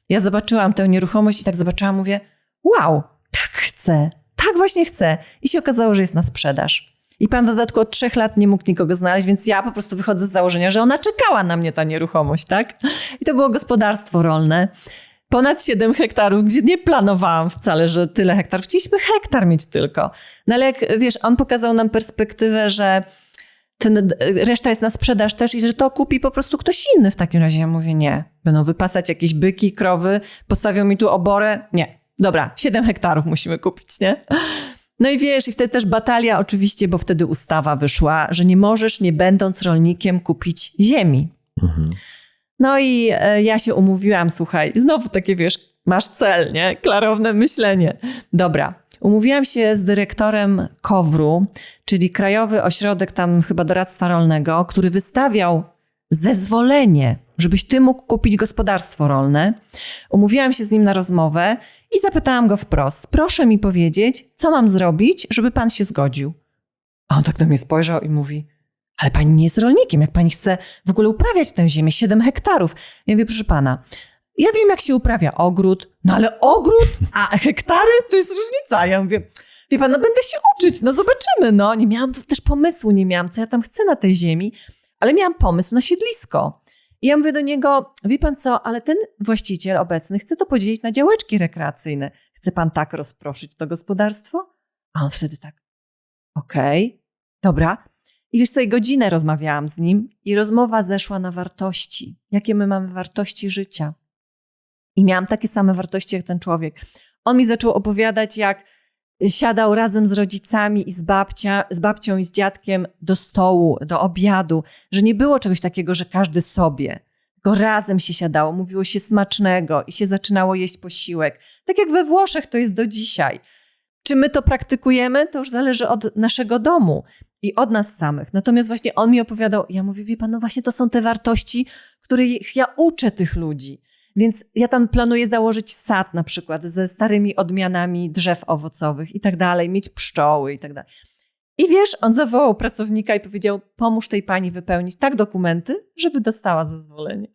Ja zobaczyłam tę nieruchomość i tak zobaczyłam, mówię, wow, tak chcę, tak właśnie chcę. I się okazało, że jest na sprzedaż. I pan w dodatku od 3 lat nie mógł nikogo znaleźć, więc ja po prostu wychodzę z założenia, że ona czekała na mnie, ta nieruchomość, tak? I to było gospodarstwo rolne. Ponad 7 hektarów, gdzie nie planowałam wcale, że tyle hektarów. Chcieliśmy hektar mieć tylko. No ale jak, wiesz, on pokazał nam perspektywę, że reszta jest na sprzedaż też i że to kupi po prostu ktoś inny. W takim razie ja mówię, nie. Będą wypasać jakieś byki, krowy, postawią mi tu oborę. Nie. Dobra, 7 hektarów musimy kupić, nie? No i wiesz, i wtedy też batalia oczywiście, bo wtedy ustawa wyszła, że nie możesz, nie będąc rolnikiem, kupić ziemi. Mhm. No i ja się umówiłam, słuchaj, znowu takie, wiesz, masz cel, nie? Klarowne myślenie. Dobra, umówiłam się z dyrektorem KOWR-u, czyli Krajowy Ośrodek tam chyba doradztwa rolnego, który wystawiał zezwolenie, żebyś ty mógł kupić gospodarstwo rolne. Umówiłam się z nim na rozmowę i zapytałam go wprost, proszę mi powiedzieć, co mam zrobić, żeby pan się zgodził. A on tak na mnie spojrzał i mówi, ale pani nie jest rolnikiem, jak pani chce w ogóle uprawiać tę ziemię, 7 hektarów. Ja mówię, proszę pana, ja wiem, jak się uprawia ogród, no ale ogród, a hektary to jest różnica. Ja mówię, wie pan, no będę się uczyć, no zobaczymy, no. Nie miałam też pomysłu, co ja tam chcę na tej ziemi, ale miałam pomysł na siedlisko. I ja mówię do niego, wie pan co, ale ten właściciel obecny chce to podzielić na działeczki rekreacyjne. Chce pan tak rozproszyć to gospodarstwo? A on wtedy tak, okej, dobra. I wiesz co, i godzinę rozmawiałam z nim i rozmowa zeszła na wartości. Jakie my mamy wartości życia. I miałam takie same wartości jak ten człowiek. On mi zaczął opowiadać, jak siadał razem z rodzicami i z babcią i z dziadkiem do stołu, do obiadu, że nie było czegoś takiego, że każdy sobie, tylko razem się siadało, mówiło się smacznego i się zaczynało jeść posiłek. Tak jak we Włoszech to jest do dzisiaj. Czy my to praktykujemy? To już zależy od naszego domu i od nas samych. Natomiast właśnie on mi opowiadał, ja mówię, wie pan, no właśnie to są te wartości, których ja uczę tych ludzi. Więc ja tam planuję założyć sad na przykład ze starymi odmianami drzew owocowych i tak dalej, mieć pszczoły i tak dalej. I wiesz, on zawołał pracownika i powiedział, pomóż tej pani wypełnić tak dokumenty, żeby dostała zezwolenie.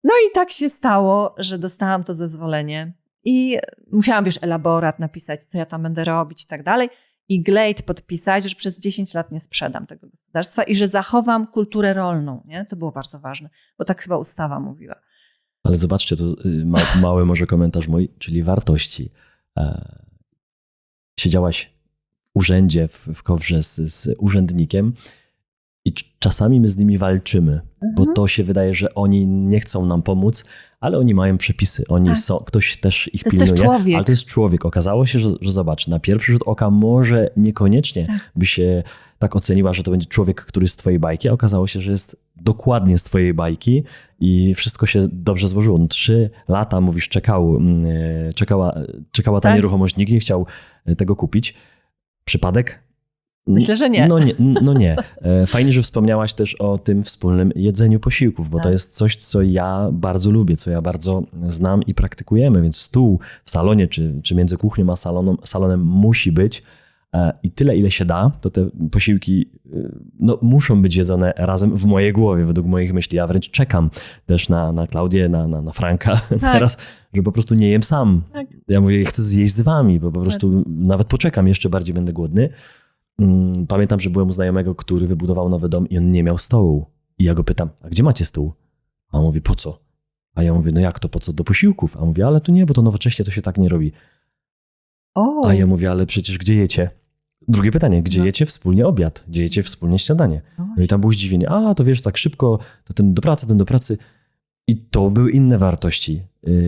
No i tak się stało, że dostałam to zezwolenie i musiałam, wiesz, elaborat napisać, co ja tam będę robić i tak dalej. I glejt podpisać, że przez 10 lat nie sprzedam tego gospodarstwa i że zachowam kulturę rolną. Nie? To było bardzo ważne, bo tak chyba ustawa mówiła. Ale zobaczcie, to mały może komentarz mój, czyli wartości. Siedziałaś w urzędzie, w kowrze z urzędnikiem i czasami my z nimi walczymy, bo to się wydaje, że oni nie chcą nam pomóc, ale oni mają przepisy, oni są, ktoś też ich pilnuje, też człowiek. ale to jest człowiek. Okazało się, że zobacz, na pierwszy rzut oka może niekoniecznie by się tak oceniła, że to będzie człowiek, który z twojej bajki, a okazało się, że jest dokładnie z twojej bajki i wszystko się dobrze złożyło. No, 3 lata, mówisz, czekała ta nieruchomość, nikt nie chciał tego kupić. Przypadek? Myślę, że nie. No nie. Fajnie, że wspomniałaś też o tym wspólnym jedzeniu posiłków, bo to jest coś, co ja bardzo lubię, co ja bardzo znam i praktykujemy, więc stół w salonie, czy między kuchnią a salonem musi być i tyle, ile się da, to te posiłki muszą być jedzone razem w mojej głowie, według moich myśli. Ja wręcz czekam też na Klaudię, na Franka teraz, że po prostu nie jem sam. Tak. Ja mówię, chcę zjeść z wami, bo po prostu nawet poczekam, jeszcze bardziej będę głodny. Pamiętam, że byłem u znajomego, który wybudował nowy dom i on nie miał stołu. I ja go pytam, a gdzie macie stół? A on mówi, po co? A ja mówię, no jak to, po co? Do posiłków. A on mówi, ale tu nie, bo to nowocześnie to się tak nie robi. A ja mówię, ale przecież gdzie jecie? Drugie pytanie, gdzie jecie wspólnie obiad? Gdzie jecie wspólnie śniadanie? No i tam było zdziwienie, to wiesz, tak szybko, to ten do pracy. I to były inne wartości,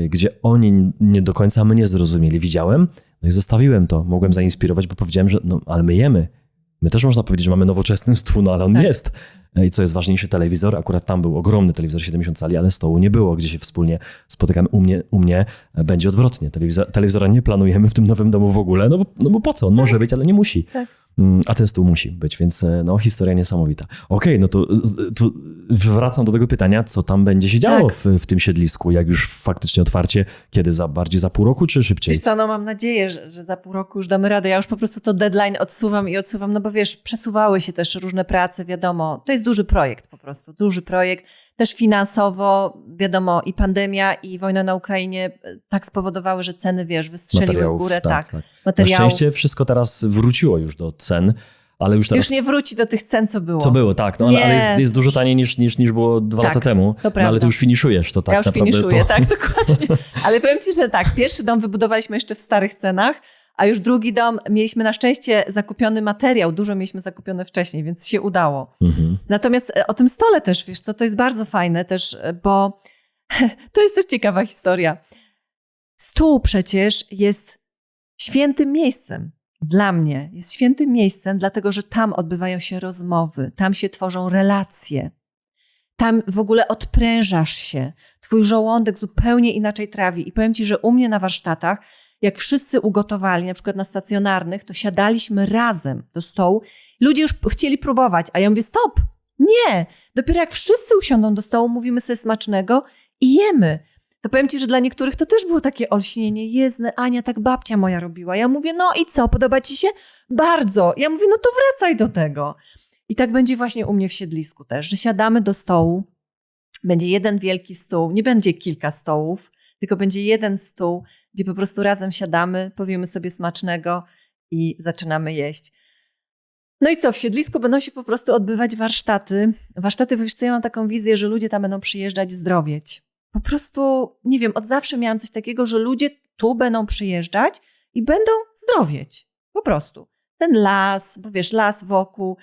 gdzie oni nie do końca mnie zrozumieli. Widziałem, no i zostawiłem to. Mogłem zainspirować, bo powiedziałem, że ale my jemy. My też można powiedzieć, że mamy nowoczesny stół, no ale on jest. I co jest ważniejsze, telewizor. Akurat tam był ogromny telewizor, 70 cali, ale stołu nie było, gdzie się wspólnie spotykamy. U mnie będzie odwrotnie. Telewizora nie planujemy w tym nowym domu w ogóle, no bo po co? On może być, ale nie musi. A ten stół musi być, więc historia niesamowita. Okej, no to wracam do tego pytania, co tam będzie się działo w tym siedlisku, jak już faktycznie otwarcie, kiedy bardziej za pół roku, czy szybciej? Wiesz co, mam nadzieję, że za pół roku już damy radę. Ja już po prostu to deadline odsuwam, no bo wiesz, przesuwały się też różne prace, wiadomo. To jest duży projekt po prostu, duży projekt. Też finansowo, wiadomo, i pandemia, i wojna na Ukrainie tak spowodowały, że ceny, wiesz, wystrzeliły w górę. Tak. Materiałów. Na szczęście wszystko teraz wróciło już do cen, ale już teraz... Już nie wróci do tych cen, co było. Co było, tak. Ale jest dużo taniej niż było 2 lata temu. To ale ty już finiszujesz to tak ja już naprawdę. finiszuję, tak, dokładnie. Ale powiem ci, że tak, pierwszy dom wybudowaliśmy jeszcze w starych cenach, a już drugi dom mieliśmy na szczęście zakupiony materiał, dużo mieliśmy zakupione wcześniej, więc się udało. Natomiast o tym stole też, wiesz co, to jest bardzo fajne też, bo to jest też ciekawa historia. Stół przecież jest świętym miejscem. Dla mnie jest świętym miejscem, dlatego że tam odbywają się rozmowy, tam się tworzą relacje. Tam w ogóle odprężasz się. Twój żołądek zupełnie inaczej trawi. I powiem ci, że u mnie na warsztatach, jak wszyscy ugotowali, na przykład na stacjonarnych, to siadaliśmy razem do stołu. Ludzie już chcieli próbować, a ja mówię, stop, nie. Dopiero jak wszyscy usiądą do stołu, mówimy sobie smacznego i jemy. To powiem ci, że dla niektórych to też było takie olśnienie. Jezu, Ania, tak babcia moja robiła. Ja mówię, no i co, podoba ci się? Bardzo. Ja mówię, no to wracaj do tego. I tak będzie właśnie u mnie w siedlisku też, że siadamy do stołu, będzie jeden wielki stół, nie będzie kilka stołów, tylko będzie jeden stół, gdzie po prostu razem siadamy, powiemy sobie smacznego i zaczynamy jeść. No i co, w siedlisku będą się po prostu odbywać warsztaty. Warsztaty, wiesz co, ja mam taką wizję, że ludzie tam będą przyjeżdżać zdrowieć. Po prostu, nie wiem, od zawsze miałam coś takiego, że ludzie tu będą przyjeżdżać i będą zdrowieć. Po prostu. Ten las, bo wiesz, las wokół,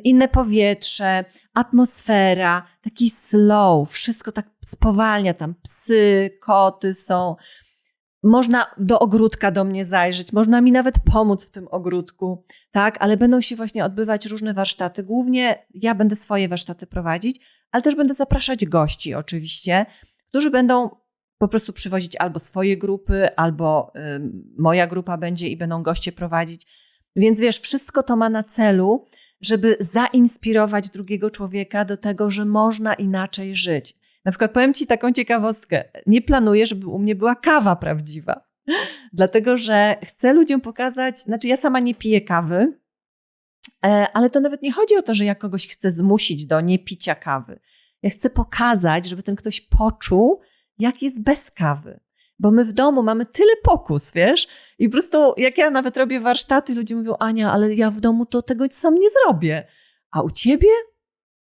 inne powietrze, atmosfera, taki slow, wszystko tak spowalnia, tam psy, koty są. Można do ogródka do mnie zajrzeć, można mi nawet pomóc w tym ogródku, tak? Ale będą się właśnie odbywać różne warsztaty. Głównie ja będę swoje warsztaty prowadzić, ale też będę zapraszać gości oczywiście, którzy będą po prostu przywozić albo swoje grupy, albo moja grupa będzie i będą goście prowadzić. Więc wiesz, wszystko to ma na celu, żeby zainspirować drugiego człowieka do tego, że można inaczej żyć. Na przykład powiem ci taką ciekawostkę. Nie planuję, żeby u mnie była kawa prawdziwa. Dlatego, że chcę ludziom pokazać, znaczy ja sama nie piję kawy, ale to nawet nie chodzi o to, że ja kogoś chcę zmusić do niepicia kawy. Ja chcę pokazać, żeby ten ktoś poczuł, jak jest bez kawy. Bo my w domu mamy tyle pokus, wiesz? I po prostu jak ja nawet robię warsztaty, ludzie mówią, Ania, ale ja w domu to tego sam nie zrobię. A u ciebie?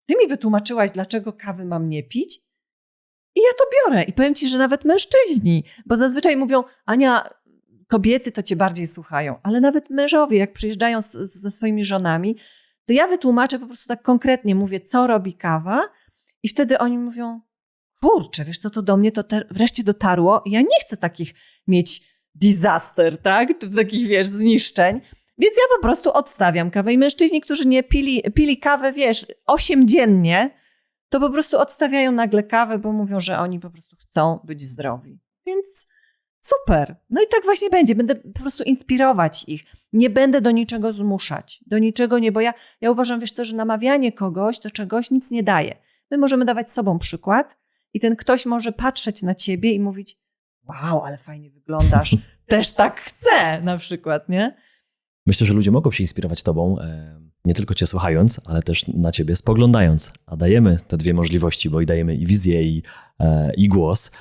Ty mi wytłumaczyłaś, dlaczego kawy mam nie pić? I ja to biorę. I powiem ci, że nawet mężczyźni, bo zazwyczaj mówią, Ania, kobiety to cię bardziej słuchają, ale nawet mężowie, jak przyjeżdżają ze swoimi żonami, to ja wytłumaczę po prostu tak konkretnie, mówię, co robi kawa i wtedy oni mówią, kurczę, wiesz co, to do mnie to wreszcie dotarło. Ja nie chcę takich mieć disaster, tak? Czy takich, wiesz, zniszczeń. Więc ja po prostu odstawiam kawę. I mężczyźni, którzy nie pili kawę, wiesz, 8 dziennie, to po prostu odstawiają nagle kawę, bo mówią, że oni po prostu chcą być zdrowi. Więc super. No i tak właśnie będzie. Będę po prostu inspirować ich. Nie będę do niczego zmuszać. Do niczego nie, bo ja uważam, wiesz co, że namawianie kogoś do czegoś nic nie daje. My możemy dawać sobą przykład i ten ktoś może patrzeć na ciebie i mówić, wow, ale fajnie wyglądasz. Też tak chcę na przykład, nie? Myślę, że ludzie mogą się inspirować tobą, nie tylko cię słuchając, ale też na ciebie spoglądając. A dajemy te dwie możliwości, bo i dajemy i wizję, i głos.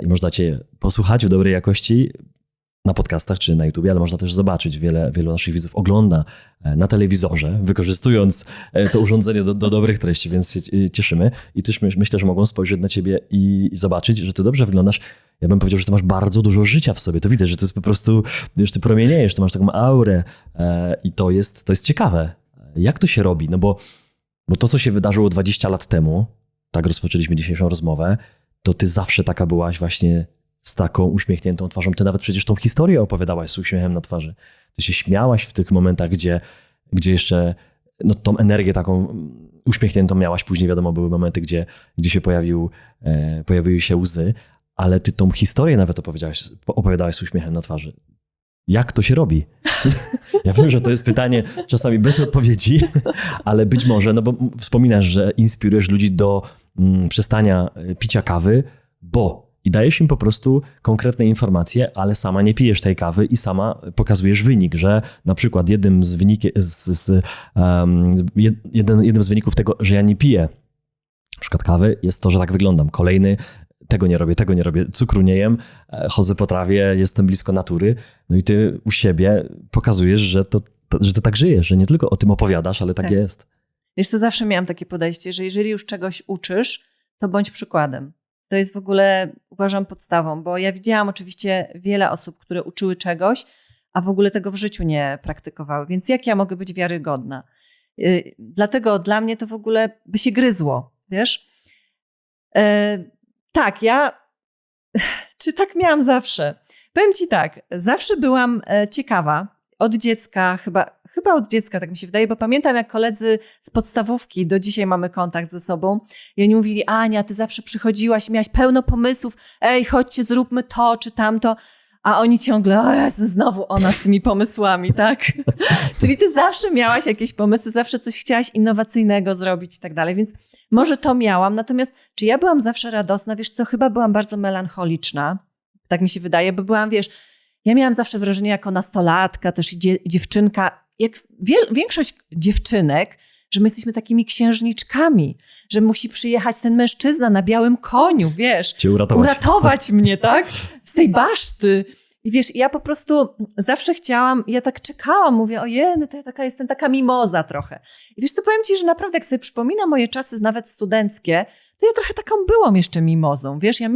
I można cię posłuchać w dobrej jakości na podcastach czy na YouTubie, ale można też zobaczyć. Wielu naszych widzów ogląda na telewizorze, wykorzystując to urządzenie do dobrych treści, więc się cieszymy. I też myślę, że mogą spojrzeć na ciebie i zobaczyć, że ty dobrze wyglądasz. Ja bym powiedział, że ty masz bardzo dużo życia w sobie. To widać, że to jest po prostu, wiesz, ty promieniejesz, ty masz taką aurę i to jest ciekawe. Jak to się robi? No bo to, co się wydarzyło 20 lat temu, tak rozpoczęliśmy dzisiejszą rozmowę, to ty zawsze taka byłaś właśnie z taką uśmiechniętą twarzą. Ty nawet przecież tą historię opowiadałaś z uśmiechem na twarzy. Ty się śmiałaś w tych momentach, gdzie jeszcze no, tą energię taką uśmiechniętą miałaś. Później wiadomo, były momenty, gdzie się pojawiły się łzy, ale ty tą historię nawet opowiadałaś z uśmiechem na twarzy. Jak to się robi? Ja wiem, że to jest pytanie czasami bez odpowiedzi, ale być może, no bo wspominasz, że inspirujesz ludzi do przestania picia kawy, i dajesz im po prostu konkretne informacje, ale sama nie pijesz tej kawy i sama pokazujesz wynik, że na przykład jednym z wyników tego, że ja nie piję na przykład kawy, jest to, że tak wyglądam. Kolejny, tego nie robię, cukru nie jem, chodzę po trawie, jestem blisko natury. No i ty u siebie pokazujesz, że ty tak żyjesz, że nie tylko o tym opowiadasz, ale tak jest. Wiesz co, zawsze miałam takie podejście, że jeżeli już czegoś uczysz, to bądź przykładem. To jest w ogóle, uważam, podstawą, bo ja widziałam oczywiście wiele osób, które uczyły czegoś, a w ogóle tego w życiu nie praktykowały. Więc jak ja mogę być wiarygodna? Dlatego dla mnie to w ogóle by się gryzło, wiesz? Tak, czy tak miałam zawsze? Powiem ci tak, zawsze byłam ciekawa. Od dziecka, chyba od dziecka, tak mi się wydaje, bo pamiętam, jak koledzy z podstawówki, do dzisiaj mamy kontakt ze sobą, i oni mówili, Ania, ty zawsze przychodziłaś i miałaś pełno pomysłów, ej, chodźcie, zróbmy to czy tamto, a oni ciągle, o Jezu, znowu ona z tymi pomysłami, tak? Czyli ty zawsze miałaś jakieś pomysły, zawsze coś chciałaś innowacyjnego zrobić i tak dalej, więc może to miałam, natomiast czy ja byłam zawsze radosna? Wiesz co, chyba byłam bardzo melancholiczna, tak mi się wydaje, bo byłam, wiesz, ja miałam zawsze wrażenie jako nastolatka, też dziewczynka, jak większość dziewczynek że my jesteśmy takimi księżniczkami, że musi przyjechać ten mężczyzna na białym koniu, wiesz, Cię uratować mnie, tak? Z tej baszty. I wiesz, ja po prostu zawsze chciałam, ja tak czekałam, mówię, ojej, no to ja jestem taka mimoza trochę. I wiesz co, powiem ci, że naprawdę jak sobie przypominam moje czasy, nawet studenckie, to ja trochę taką byłam jeszcze mimozą, wiesz, ja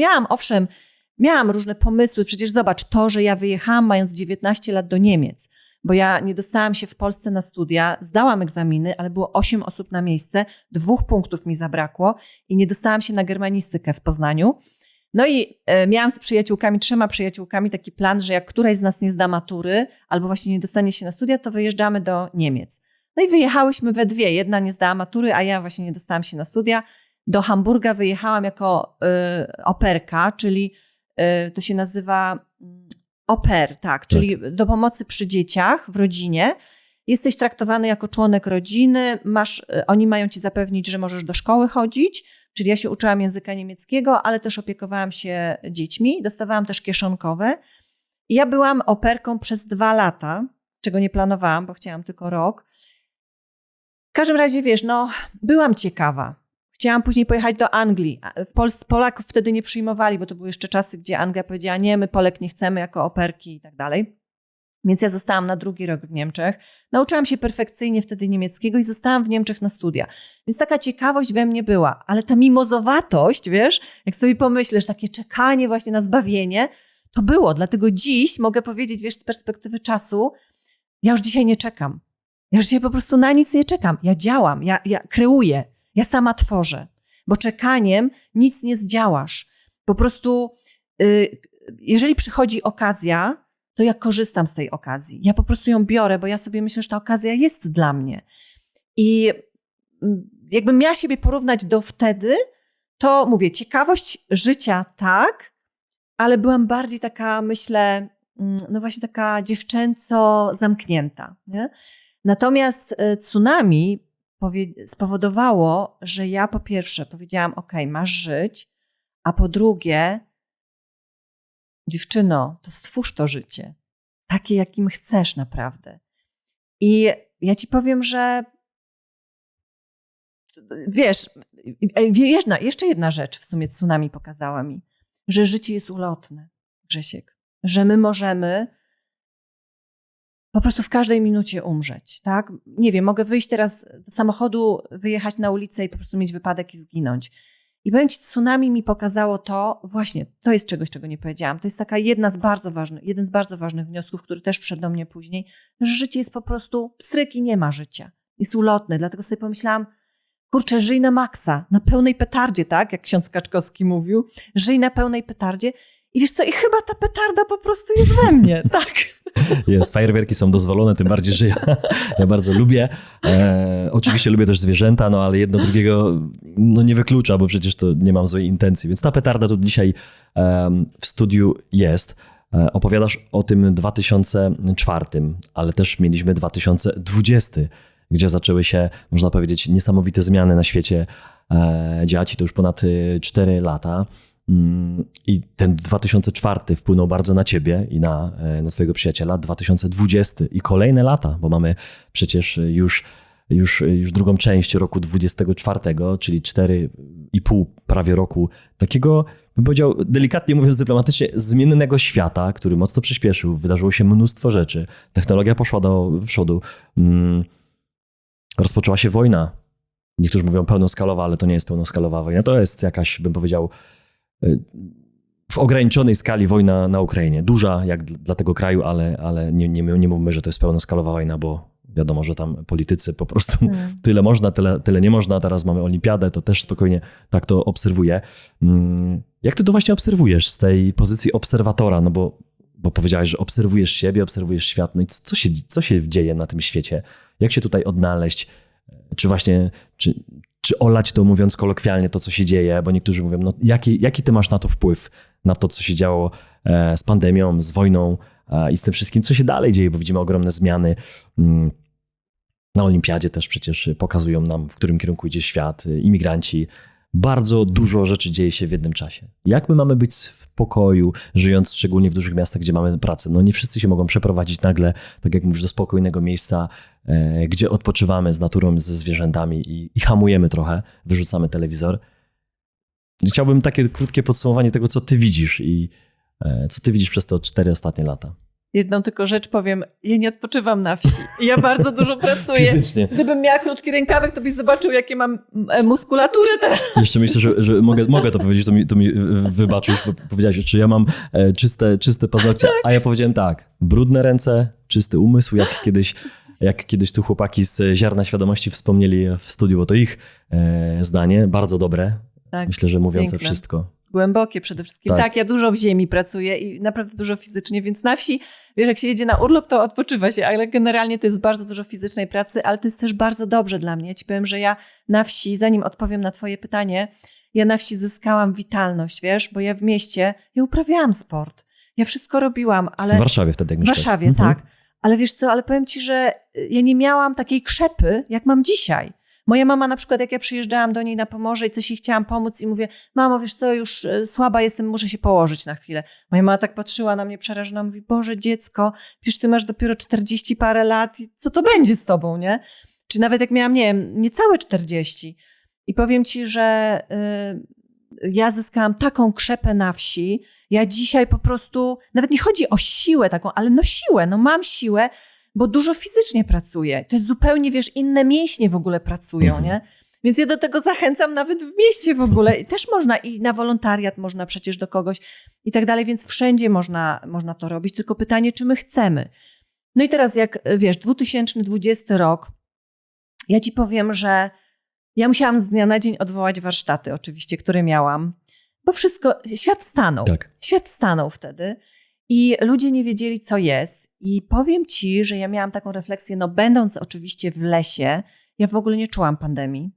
miałam różne pomysły, przecież zobacz, to, że ja wyjechałam mając 19 lat do Niemiec, bo ja nie dostałam się w Polsce na studia, zdałam egzaminy, ale było 8 osób na miejsce, 2 punktów mi zabrakło i nie dostałam się na germanistykę w Poznaniu. No i miałam z przyjaciółkami, 3 przyjaciółkami taki plan, że jak któraś z nas nie zda matury albo właśnie nie dostanie się na studia, to wyjeżdżamy do Niemiec. No i wyjechałyśmy we dwie. Jedna nie zdała matury, a ja właśnie nie dostałam się na studia. Do Hamburga wyjechałam jako operka, czyli to się nazywa au pair, tak, czyli do pomocy przy dzieciach w rodzinie. Jesteś traktowany jako członek rodziny, oni mają ci zapewnić, że możesz do szkoły chodzić, czyli ja się uczyłam języka niemieckiego, ale też opiekowałam się dziećmi, dostawałam też kieszonkowe. I ja byłam operką przez 2 lata, czego nie planowałam, bo chciałam tylko rok. W każdym razie, wiesz, no, byłam ciekawa. Chciałam później pojechać do Anglii. Polaków wtedy nie przyjmowali, bo to były jeszcze czasy, gdzie Anglia powiedziała, nie, my Polek nie chcemy jako operki i tak dalej. Więc ja zostałam na 2. rok w Niemczech. Nauczyłam się perfekcyjnie wtedy niemieckiego i zostałam w Niemczech na studia. Więc taka ciekawość we mnie była. Ale ta mimozowatość, wiesz, jak sobie pomyślisz, takie czekanie właśnie na zbawienie, to było. Dlatego dziś mogę powiedzieć, wiesz, z perspektywy czasu, ja już dzisiaj nie czekam. Ja już dzisiaj po prostu na nic nie czekam. Ja działam, ja kreuję, ja sama tworzę. Bo czekaniem nic nie zdziałasz. Po prostu jeżeli przychodzi okazja, to ja korzystam z tej okazji. Ja po prostu ją biorę, bo ja sobie myślę, że ta okazja jest dla mnie. I jakbym miała siebie porównać do wtedy, to mówię, ciekawość życia tak, ale byłam bardziej taka, myślę, no właśnie taka dziewczęco zamknięta. Nie? Natomiast tsunami spowodowało, że ja po pierwsze powiedziałam, okej, masz żyć, a po drugie, dziewczyno, to stwórz to życie. Takie, jakim chcesz naprawdę. I ja ci powiem, że wiesz, jeszcze jedna rzecz w sumie tsunami pokazała mi, że życie jest ulotne, Grzesiek. Że my możemy po prostu w każdej minucie umrzeć, tak? Nie wiem, mogę wyjść teraz do samochodu, wyjechać na ulicę i po prostu mieć wypadek i zginąć. I powiem ci, tsunami mi pokazało to, właśnie, to jest czegoś, czego nie powiedziałam. To jest taka jeden z bardzo ważnych wniosków, który też przyszedł do mnie później, że życie jest po prostu pstryk i nie ma życia. Jest ulotne, dlatego sobie pomyślałam, kurczę, żyj na maksa, na pełnej petardzie, tak? Jak ksiądz Kaczkowski mówił, żyj na pełnej petardzie. I wiesz co, i chyba ta petarda po prostu jest we mnie, tak? Jest, fajerwerki są dozwolone, tym bardziej, że ja bardzo lubię. Oczywiście lubię też zwierzęta, no ale jedno drugiego no, nie wyklucza, bo przecież to nie mam złej intencji. Więc ta petarda tu dzisiaj w studiu jest. Opowiadasz o tym 2004, ale też mieliśmy 2020, gdzie zaczęły się, można powiedzieć, niesamowite zmiany na świecie dziać. To już ponad 4 lata. I ten 2004 wpłynął bardzo na ciebie i na twojego przyjaciela. 2020 i kolejne lata, bo mamy przecież już drugą część roku 24, czyli 4,5 prawie roku takiego, bym powiedział, delikatnie mówiąc dyplomatycznie, zmiennego świata, który mocno przyspieszył. Wydarzyło się mnóstwo rzeczy. Technologia poszła do przodu. Rozpoczęła się wojna. Niektórzy mówią pełnoskalowa, ale to nie jest pełnoskalowa wojna. To jest jakaś, bym powiedział, w ograniczonej skali wojna na Ukrainie. Duża jak dla tego kraju, ale nie mówmy, że to jest pełnoskalowa wojna, bo wiadomo, że tam politycy po prostu tyle można, tyle nie można. Teraz mamy olimpiadę, to też spokojnie tak to obserwuję. Jak ty to właśnie obserwujesz z tej pozycji obserwatora? No bo powiedziałeś, że obserwujesz siebie, obserwujesz świat. No i co się dzieje na tym świecie? Jak się tutaj odnaleźć? Czy właśnie... Czy olać to, mówiąc kolokwialnie, to, co się dzieje, bo niektórzy mówią, no jaki ty masz na to wpływ, na to, co się działo z pandemią, z wojną i z tym wszystkim, co się dalej dzieje, bo widzimy ogromne zmiany. Na olimpiadzie też przecież pokazują nam, w którym kierunku idzie świat, imigranci. bardzo dużo rzeczy dzieje się w jednym czasie. Jak my mamy być w pokoju, żyjąc szczególnie w dużych miastach, gdzie mamy pracę? No nie wszyscy się mogą przeprowadzić nagle, tak jak mówisz, do spokojnego miejsca, gdzie odpoczywamy z naturą, ze zwierzętami i hamujemy trochę, wyrzucamy telewizor. Chciałbym takie krótkie podsumowanie tego, co ty widzisz i co ty widzisz przez te 4 ostatnie lata. Jedną tylko rzecz powiem, ja nie odpoczywam na wsi. Ja bardzo dużo pracuję. Fizycznie. Gdybym miała krótki rękawek, to byś zobaczył, jakie mam muskulaturę teraz. Jeszcze myślę, że mogę to powiedzieć, to mi wybaczysz, bo powiedziałeś, czy ja mam czyste paznokcie, a ja powiedziałem tak, brudne ręce, czysty umysł, jak kiedyś tu chłopaki z Ziarna Świadomości wspomnieli w studiu, bo to ich zdanie, bardzo dobre, Tak, myślę, że mówiące piękne. wszystko. Głębokie przede wszystkim. Tak. Tak, ja dużo w ziemi pracuję i naprawdę dużo fizycznie, więc na wsi, wiesz, jak się jedzie na urlop, to odpoczywa się, ale generalnie to jest bardzo dużo fizycznej pracy, ale to jest też bardzo dobrze dla mnie. Ci powiem, że ja na wsi, zanim odpowiem na twoje pytanie, ja na wsi zyskałam witalność, wiesz, bo ja w mieście, ja uprawiałam sport, ja wszystko robiłam, ale... W Warszawie wtedy, jak W mieszkasz. Warszawie, tak. Ale wiesz co, ale powiem ci, że ja nie miałam takiej krzepy, jak mam dzisiaj. Moja mama na przykład, jak ja przyjeżdżałam do niej na Pomorze i coś jej chciałam pomóc i mówię, mamo, wiesz co, już słaba jestem, muszę się położyć na chwilę. Moja mama tak patrzyła na mnie przerażona, mówi, Boże dziecko, przecież ty masz dopiero 40 parę lat i co to będzie z tobą, nie? Czy nawet jak miałam, nie wiem, niecałe 40. I powiem ci, że ja zyskałam taką krzepę na wsi, ja dzisiaj po prostu, nawet nie chodzi o siłę taką, ale no siłę, no mam siłę, bo dużo fizycznie pracuję. To jest zupełnie, wiesz, inne mięśnie w ogóle pracują, nie? Więc ja do tego zachęcam nawet w mieście w ogóle. I też można i na wolontariat można przecież do kogoś i tak dalej, więc wszędzie można to robić. Tylko pytanie, czy my chcemy. No i teraz jak, wiesz, 2020 rok, ja ci powiem, że ja musiałam z dnia na dzień odwołać warsztaty oczywiście, które miałam, bo wszystko, świat stanął. Tak. Świat stanął wtedy i ludzie nie wiedzieli, co jest. I powiem ci, że ja miałam taką refleksję, no będąc oczywiście w lesie, ja w ogóle nie czułam pandemii.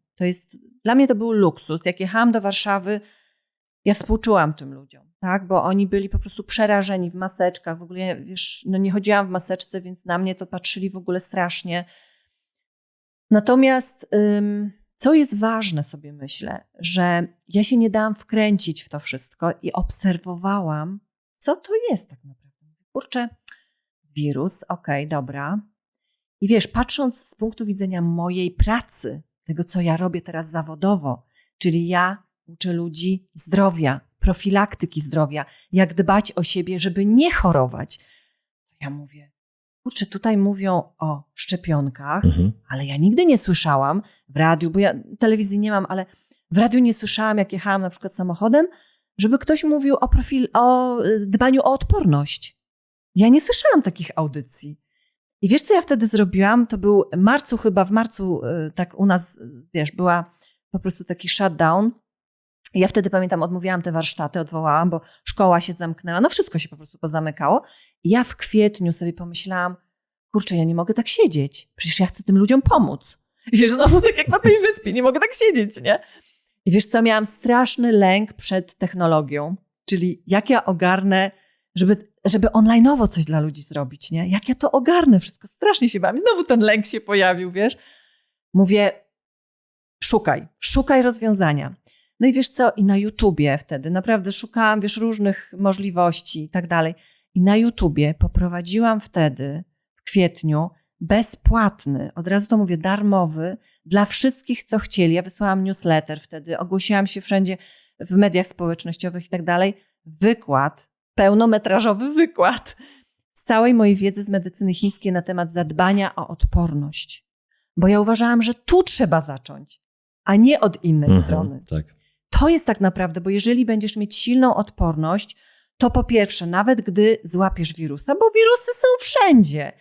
Dla mnie to był luksus. Jak jechałam do Warszawy, ja współczułam tym ludziom, tak? Bo oni byli po prostu przerażeni w maseczkach. W ogóle, wiesz, no nie chodziłam w maseczce, więc na mnie to patrzyli w ogóle strasznie. Natomiast co jest ważne, sobie myślę, że ja się nie dałam wkręcić w to wszystko i obserwowałam, co to jest tak naprawdę. Kurczę, wirus, okej, dobra. I wiesz, patrząc z punktu widzenia mojej pracy, tego co ja robię teraz zawodowo, czyli ja uczę ludzi zdrowia, profilaktyki zdrowia, jak dbać o siebie, żeby nie chorować. To ja mówię, kurczę, tutaj mówią o szczepionkach, ale ja nigdy nie słyszałam w radiu, bo ja telewizji nie mam, ale w radiu nie słyszałam, jak jechałam na przykład samochodem, żeby ktoś mówił o dbaniu o odporność. Ja nie słyszałam takich audycji. I wiesz, co ja wtedy zrobiłam? To był w marcu tak u nas, wiesz, była po prostu taki shutdown. I ja wtedy, pamiętam, odmówiłam te warsztaty, odwołałam, bo szkoła się zamknęła, no wszystko się po prostu pozamykało. I ja w kwietniu sobie pomyślałam, kurczę, ja nie mogę tak siedzieć, przecież ja chcę tym ludziom pomóc. I wiesz, znowu tak jak na tej wyspie, nie mogę tak siedzieć, nie? I wiesz co, miałam straszny lęk przed technologią, czyli jak ja ogarnę, żeby online'owo coś dla ludzi zrobić, nie? Jak ja to ogarnę wszystko, strasznie się bałam. I znowu ten lęk się pojawił, wiesz? Mówię, szukaj rozwiązania. No i wiesz co, i na YouTubie wtedy naprawdę szukałam, wiesz, różnych możliwości i tak dalej. I na YouTubie poprowadziłam wtedy, w kwietniu, bezpłatny, od razu to mówię, darmowy, dla wszystkich, co chcieli. Ja wysłałam newsletter wtedy, ogłosiłam się wszędzie w mediach społecznościowych i tak dalej. Pełnometrażowy wykład z całej mojej wiedzy z medycyny chińskiej na temat zadbania o odporność. Bo ja uważałam, że tu trzeba zacząć, a nie od innej strony. Tak. To jest tak naprawdę, bo jeżeli będziesz mieć silną odporność, to po pierwsze, nawet gdy złapiesz wirusa, bo wirusy są wszędzie.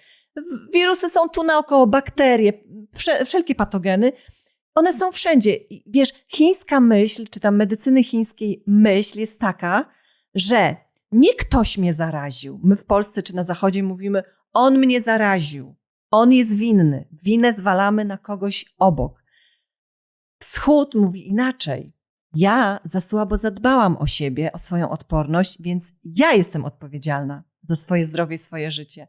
Wirusy są tu naokoło, bakterie, wszelkie patogeny, one są wszędzie. I wiesz, chińska myśl, czy tam medycyny chińskiej myśl jest taka, że nie ktoś mnie zaraził. My w Polsce czy na Zachodzie mówimy, on mnie zaraził, on jest winny. Winę zwalamy na kogoś obok. Wschód mówi inaczej. Ja za słabo zadbałam o siebie, o swoją odporność, więc ja jestem odpowiedzialna za swoje zdrowie, swoje życie.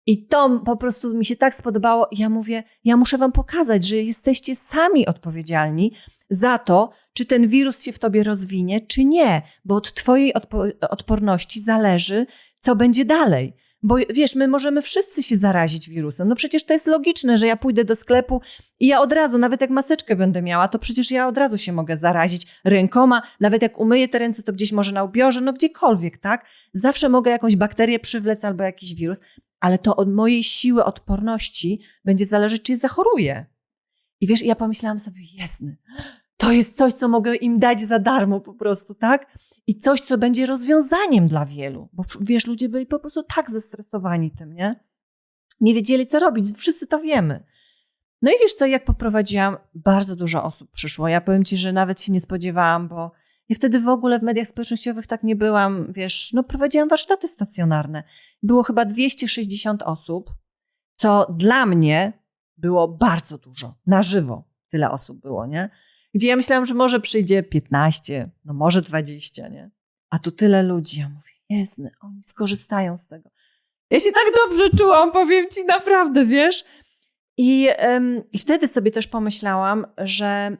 I to po prostu mi się tak spodobało. Ja mówię, ja muszę wam pokazać, że jesteście sami odpowiedzialni za to, czy ten wirus się w tobie rozwinie, czy nie, bo od twojej odporności zależy, co będzie dalej. Bo wiesz, my możemy wszyscy się zarazić wirusem. No przecież to jest logiczne, że ja pójdę do sklepu i ja od razu, nawet jak maseczkę będę miała, to przecież ja od razu się mogę zarazić rękoma. Nawet jak umyję te ręce, to gdzieś może na ubiorze, no gdziekolwiek, tak? Zawsze mogę jakąś bakterię przywlec albo jakiś wirus, ale to od mojej siły odporności będzie zależeć, czy zachoruję. I wiesz, ja pomyślałam sobie, jasne, to jest coś, co mogę im dać za darmo po prostu, tak? I coś, co będzie rozwiązaniem dla wielu. Bo wiesz, ludzie byli po prostu tak zestresowani tym, nie? Nie wiedzieli, co robić. Wszyscy to wiemy. No i wiesz co, jak poprowadziłam, bardzo dużo osób przyszło. Ja powiem ci, że nawet się nie spodziewałam, bo ja wtedy w ogóle w mediach społecznościowych tak nie byłam, wiesz, no prowadziłam warsztaty stacjonarne. Było chyba 260 osób, co dla mnie było bardzo dużo. Na żywo tyle osób było, nie? Gdzie ja myślałam, że może przyjdzie 15, no może 20, nie? A tu tyle ludzi. Ja mówię, jasne, oni skorzystają z tego. Ja się tak dobrze czułam, powiem ci, naprawdę, wiesz? I wtedy sobie też pomyślałam, że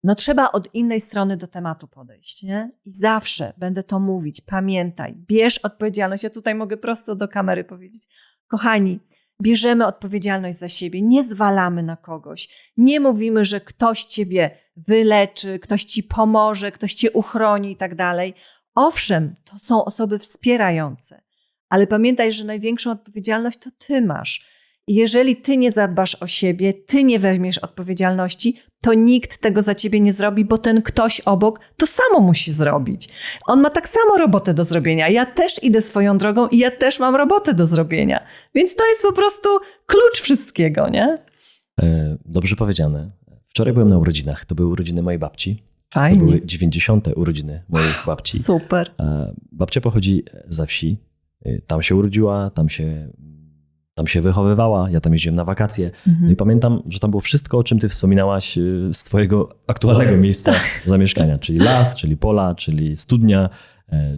no trzeba od innej strony do tematu podejść, nie? I zawsze będę to mówić, pamiętaj, bierz odpowiedzialność. Ja tutaj mogę prosto do kamery powiedzieć, kochani, bierzemy odpowiedzialność za siebie, nie zwalamy na kogoś, nie mówimy, że ktoś ciebie wyleczy, ktoś ci pomoże, ktoś cię uchroni i tak dalej. Owszem, to są osoby wspierające, ale pamiętaj, że największą odpowiedzialność to ty masz. I jeżeli ty nie zadbasz o siebie, ty nie weźmiesz odpowiedzialności, to nikt tego za ciebie nie zrobi, bo ten ktoś obok to samo musi zrobić. On ma tak samo robotę do zrobienia. Ja też idę swoją drogą i ja też mam robotę do zrobienia. Więc to jest po prostu klucz wszystkiego, nie? Dobrze powiedziane. Wczoraj byłem na urodzinach. To były urodziny mojej babci. Fajnie. To były 90. urodziny mojej babci. Super. Babcia pochodzi ze wsi. Tam się urodziła, tam się wychowywała, ja tam jeździłem na wakacje. No i pamiętam, że tam było wszystko, o czym ty wspominałaś z twojego aktualnego miejsca zamieszkania, czyli las, czyli pola, czyli studnia,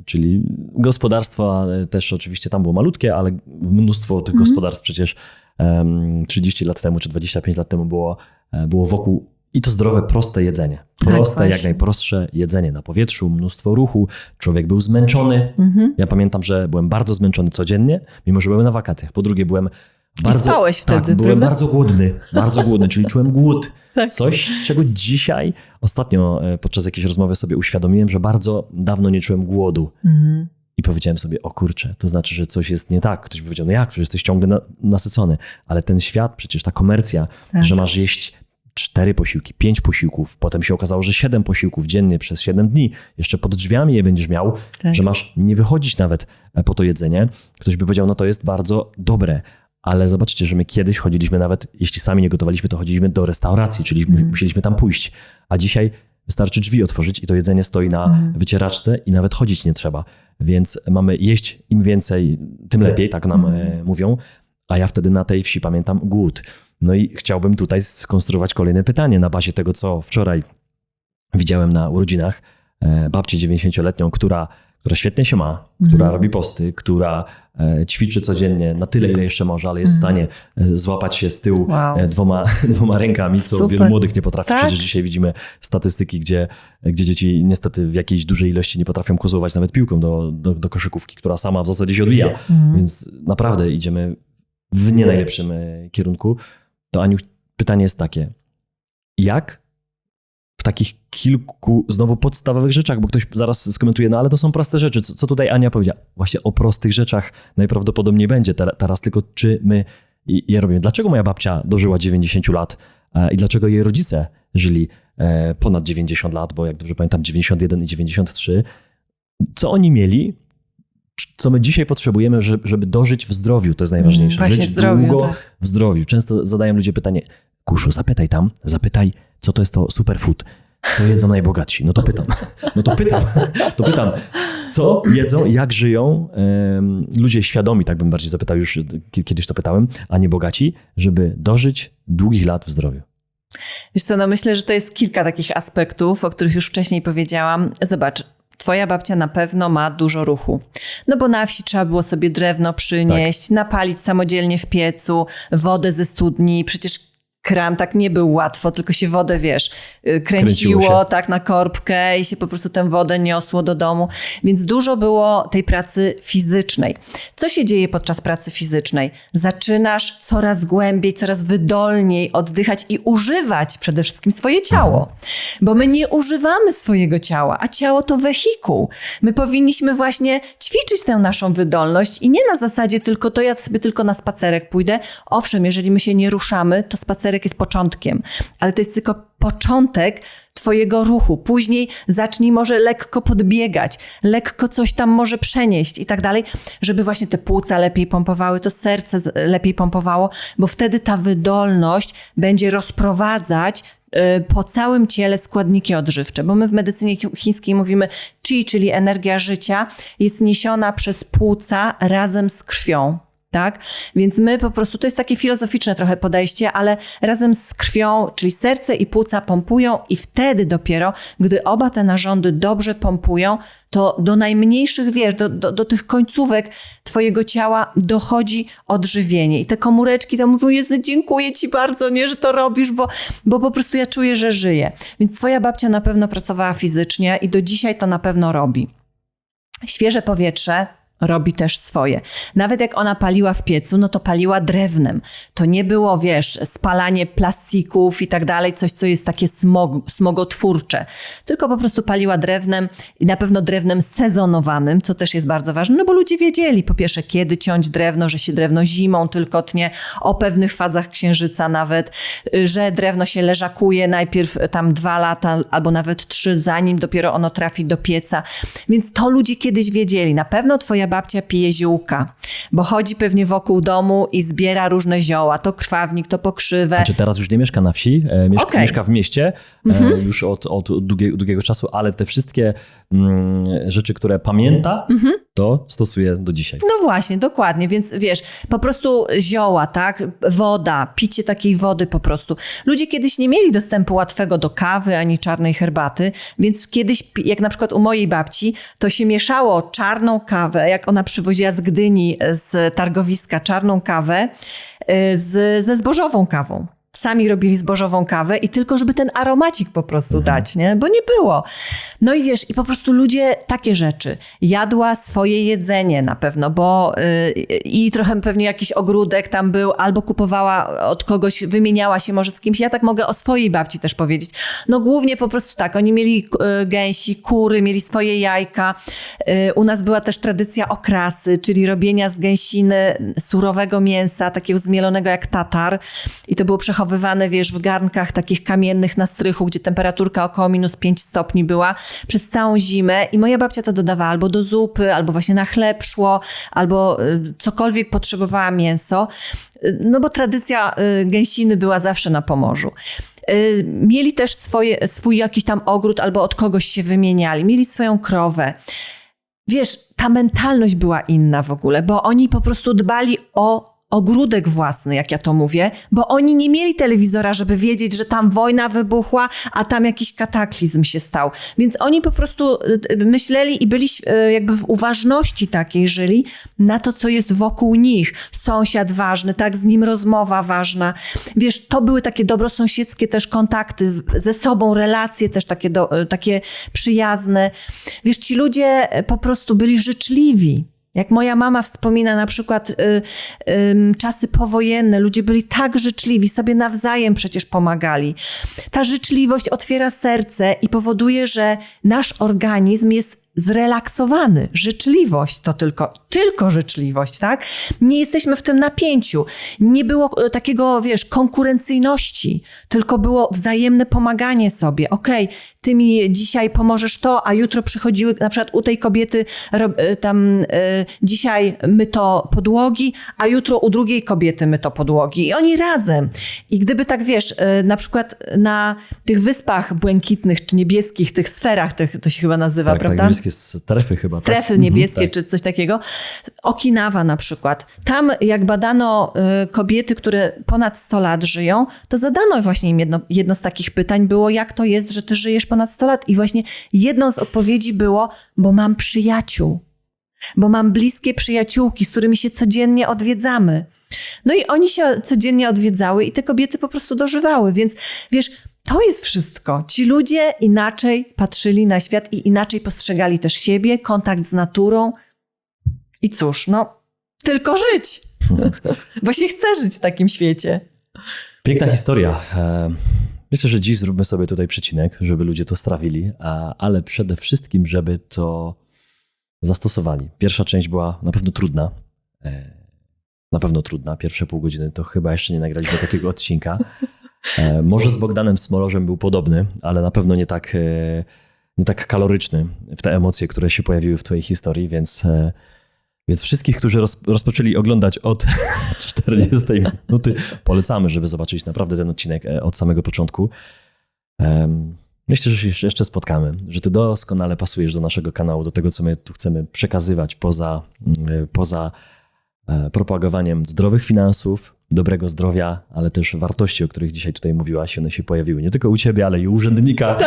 czyli gospodarstwa też oczywiście tam było malutkie, ale mnóstwo tych gospodarstw przecież 30 lat temu czy 25 lat temu było wokół. I to zdrowe, proste jedzenie. Proste, jak najprostsze jedzenie na powietrzu, mnóstwo ruchu. Człowiek był zmęczony. Ja pamiętam, że byłem bardzo zmęczony codziennie, mimo że byłem na wakacjach. Po drugie, byłem bardzo... I spałeś wtedy, byłem prawda? bardzo głodny, czyli czułem głód. Tak. Coś, czego dzisiaj, ostatnio podczas jakiejś rozmowy sobie uświadomiłem, że bardzo dawno nie czułem głodu. I powiedziałem sobie, o kurczę, to znaczy, że coś jest nie tak. Ktoś by powiedział, no jak, przecież jesteś ciągle nasycony. Ale ten świat, przecież ta komercja, że masz jeść 4 posiłki, 5 posiłków, potem się okazało, że 7 posiłków dziennie przez 7 dni, jeszcze pod drzwiami je będziesz miał, że masz nie wychodzić nawet po to jedzenie. Ktoś by powiedział, no to jest bardzo dobre, ale zobaczcie, że my kiedyś chodziliśmy nawet, jeśli sami nie gotowaliśmy, to chodziliśmy do restauracji, czyli musieliśmy tam pójść, a dzisiaj wystarczy drzwi otworzyć i to jedzenie stoi na wycieraczce i nawet chodzić nie trzeba, więc mamy jeść im więcej, tym lepiej, tak nam mówią, a ja wtedy na tej wsi pamiętam głód. No i chciałbym tutaj skonstruować kolejne pytanie na bazie tego, co wczoraj widziałem na urodzinach. Babcię 90-letnią, która świetnie się ma, która robi posty, która ćwiczy codziennie na tyle, ile jeszcze może, ale jest w stanie złapać się z tyłu dwoma rękami, co Super. wielu młodych nie potrafi. Tak? Przecież dzisiaj widzimy statystyki, gdzie dzieci niestety w jakiejś dużej ilości nie potrafią kozłować nawet piłką do koszykówki, która sama w zasadzie się odbija. Więc naprawdę idziemy w nie najlepszym kierunku. To Aniu, pytanie jest takie, jak w takich kilku znowu podstawowych rzeczach, bo ktoś zaraz skomentuje, no ale to są proste rzeczy, co tutaj Ania powiedziała? Właśnie o prostych rzeczach najprawdopodobniej będzie teraz, tylko czy my je robimy. Dlaczego moja babcia dożyła 90 lat i dlaczego jej rodzice żyli ponad 90 lat, bo jak dobrze pamiętam 91 i 93, co oni mieli, co my dzisiaj potrzebujemy, żeby dożyć w zdrowiu, to jest najważniejsze. Właśnie Żyć w zdrowiu, długo tak. w zdrowiu. Często zadają ludzie pytanie, Kuszu, zapytaj, co to jest to superfood, co jedzą najbogatsi. No to pytam, co jedzą, jak żyją ludzie świadomi, tak bym bardziej zapytał, już kiedyś to pytałem, a nie bogaci, żeby dożyć długich lat w zdrowiu. Wiesz co, no myślę, że to jest kilka takich aspektów, o których już wcześniej powiedziałam. Zobacz, twoja babcia na pewno ma dużo ruchu. No bo na wsi trzeba było sobie drewno przynieść, napalić samodzielnie w piecu, wodę ze studni. Przecież kran tak nie był łatwo, tylko się wodę, wiesz, kręciło się. tak na korbkę i się po prostu tę wodę niosło do domu. Więc dużo było tej pracy fizycznej. Co się dzieje podczas pracy fizycznej? Zaczynasz coraz głębiej, coraz wydolniej oddychać i używać przede wszystkim swoje ciało. Bo my nie używamy swojego ciała, a ciało to wehikuł. My powinniśmy właśnie ćwiczyć tę naszą wydolność i nie na zasadzie tylko to ja sobie tylko na spacerek pójdę. Owszem, jeżeli my się nie ruszamy, to spacerek jest początkiem, ale to jest tylko początek twojego ruchu. Później zacznij może lekko podbiegać, lekko coś tam może przenieść i tak dalej, żeby właśnie te płuca lepiej pompowały, to serce lepiej pompowało, bo wtedy ta wydolność będzie rozprowadzać po całym ciele składniki odżywcze, bo my w medycynie chińskiej mówimy qi, czyli energia życia, jest niesiona przez płuca razem z krwią. Tak? Więc my po prostu, to jest takie filozoficzne trochę podejście, ale razem z krwią, czyli serce i płuca pompują i wtedy dopiero, gdy oba te narządy dobrze pompują, to do najmniejszych, wiesz, do tych końcówek twojego ciała dochodzi odżywienie. I te komóreczki tam mówią, Jezu, dziękuję ci bardzo, nie, że to robisz, bo po prostu ja czuję, że żyję. Więc twoja babcia na pewno pracowała fizycznie i do dzisiaj to na pewno robi. Świeże powietrze robi też swoje. Nawet jak ona paliła w piecu, no to paliła drewnem. To nie było, wiesz, spalanie plastików i tak dalej, coś, co jest takie smogotwórcze. Tylko po prostu paliła drewnem i na pewno drewnem sezonowanym, co też jest bardzo ważne, no bo ludzie wiedzieli, po pierwsze, kiedy ciąć drewno, że się drewno zimą tylko tnie, o pewnych fazach księżyca nawet, że drewno się leżakuje najpierw tam 2 lata albo nawet 3, zanim dopiero ono trafi do pieca. Więc to ludzie kiedyś wiedzieli. Na pewno twoja babcia pije ziółka, bo chodzi pewnie wokół domu i zbiera różne zioła. To krwawnik, to pokrzywę. Czy teraz już nie mieszka na wsi, mieszka w mieście już od długiego czasu, ale te wszystkie rzeczy, które pamięta, to stosuje do dzisiaj. No właśnie, dokładnie, więc wiesz, po prostu zioła, tak, woda, picie takiej wody po prostu. Ludzie kiedyś nie mieli dostępu łatwego do kawy ani czarnej herbaty, więc kiedyś, jak na przykład u mojej babci, to się mieszało czarną kawę, jak ona przywoziła z Gdyni, z targowiska czarną kawę ze zbożową kawą. Sami robili zbożową kawę i tylko, żeby ten aromacik po prostu dać, nie? Bo nie było. No i wiesz, i po prostu ludzie takie rzeczy. Jadła swoje jedzenie na pewno, bo i trochę pewnie jakiś ogródek tam był, albo kupowała od kogoś, wymieniała się może z kimś. Ja tak mogę o swojej babci też powiedzieć. No głównie po prostu tak, oni mieli gęsi, kury, mieli swoje jajka. U nas była też tradycja okrasy, czyli robienia z gęsiny surowego mięsa, takiego zmielonego jak tatar. I to było przechowywane, wiesz, w garnkach takich kamiennych na strychu, gdzie temperaturka około -5 stopni była przez całą zimę i moja babcia to dodawała albo do zupy, albo właśnie na chleb szło, albo cokolwiek potrzebowała mięso, no bo tradycja gęsiny była zawsze na Pomorzu. Mieli też swój jakiś tam ogród, albo od kogoś się wymieniali, mieli swoją krowę. Wiesz, ta mentalność była inna w ogóle, bo oni po prostu dbali o ogródek własny, jak ja to mówię, bo oni nie mieli telewizora, żeby wiedzieć, że tam wojna wybuchła, a tam jakiś kataklizm się stał. Więc oni po prostu myśleli i byli jakby w uważności takiej żyli na to, co jest wokół nich. Sąsiad ważny, tak, z nim rozmowa ważna. Wiesz, to były takie dobrosąsiedzkie też kontakty ze sobą, relacje też takie przyjazne. Wiesz, ci ludzie po prostu byli życzliwi. Jak moja mama wspomina na przykład czasy powojenne, ludzie byli tak życzliwi, sobie nawzajem przecież pomagali. Ta życzliwość otwiera serce i powoduje, że nasz organizm jest zrelaksowany. Życzliwość to tylko życzliwość, tak? Nie jesteśmy w tym napięciu. Nie było takiego, wiesz, konkurencyjności, tylko było wzajemne pomaganie sobie. Okej, ty mi dzisiaj pomożesz to, a jutro przychodziły, na przykład u tej kobiety dzisiaj myto podłogi, a jutro u drugiej kobiety myto podłogi. I oni razem. I gdyby tak, wiesz, na przykład na tych wyspach błękitnych czy niebieskich, tych sferach, to się chyba nazywa, tak, prawda? Tak, niebieskie strefy chyba. Strefy tak? niebieskie tak. czy coś takiego. Okinawa na przykład. Tam jak badano kobiety, które ponad 100 lat żyją, to zadano właśnie im jedno z takich pytań było, jak to jest, że ty żyjesz ponad 100 lat? I właśnie jedną z odpowiedzi było, bo mam przyjaciół. Bo mam bliskie przyjaciółki, z którymi się codziennie odwiedzamy. No i oni się codziennie odwiedzały i te kobiety po prostu dożywały, więc wiesz, to jest wszystko. Ci ludzie inaczej patrzyli na świat i inaczej postrzegali też siebie, kontakt z naturą. I cóż, tylko żyć. Bo się chce żyć w takim świecie. Piękna historia. Myślę, że dziś zróbmy sobie tutaj przecinek, żeby ludzie to strawili, ale przede wszystkim, żeby to zastosowali. Pierwsza część była na pewno trudna. Pierwsze pół godziny to chyba jeszcze nie nagraliśmy takiego odcinka. Może z Bogdanem Smolorzem był podobny, ale na pewno nie tak kaloryczny w te emocje, które się pojawiły w twojej historii, więc wszystkich, którzy rozpoczęli oglądać od 40 minuty, polecamy, żeby zobaczyć naprawdę ten odcinek od samego początku. Myślę, że się jeszcze spotkamy, że ty doskonale pasujesz do naszego kanału, do tego, co my tu chcemy przekazywać poza propagowaniem zdrowych finansów, dobrego zdrowia, ale też wartości, o których dzisiaj tutaj mówiłaś. One się pojawiły nie tylko u ciebie, ale i u urzędnika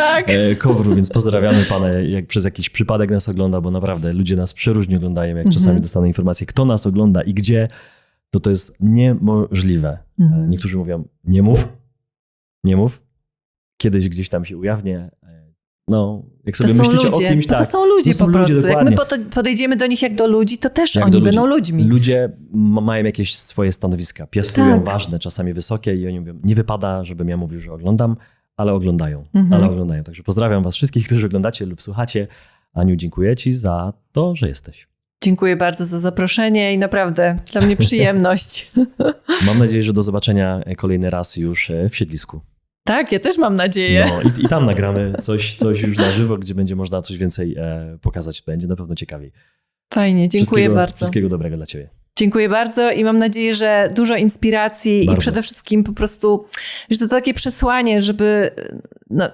KOWR-u, więc pozdrawiamy pana, jak przez jakiś przypadek nas ogląda, bo naprawdę ludzie nas przeróżnie oglądają. Jak czasami dostaną informację, kto nas ogląda i gdzie, to jest niemożliwe. Niektórzy mówią, nie mów. Kiedyś gdzieś tam się ujawnię. Jak sobie myślicie o kimś, to są ludzie po prostu. Jak my podejdziemy do nich jak do ludzi, to też oni będą ludźmi. Ludzie mają jakieś swoje stanowiska, piastują ważne, czasami wysokie i oni mówią, nie wypada, żebym ja mówił, że oglądam, ale oglądają. Także pozdrawiam was wszystkich, którzy oglądacie lub słuchacie. Aniu, dziękuję ci za to, że jesteś. Dziękuję bardzo za zaproszenie i naprawdę dla mnie przyjemność. Mam nadzieję, że do zobaczenia kolejny raz już w siedlisku. Tak, ja też mam nadzieję. I tam nagramy coś już na żywo, gdzie będzie można coś więcej pokazać. Będzie na pewno ciekawiej. Fajnie, dziękuję bardzo. Wszystkiego dobrego dla ciebie. Dziękuję bardzo i mam nadzieję, że dużo inspiracji i przede wszystkim po prostu, że to takie przesłanie, żeby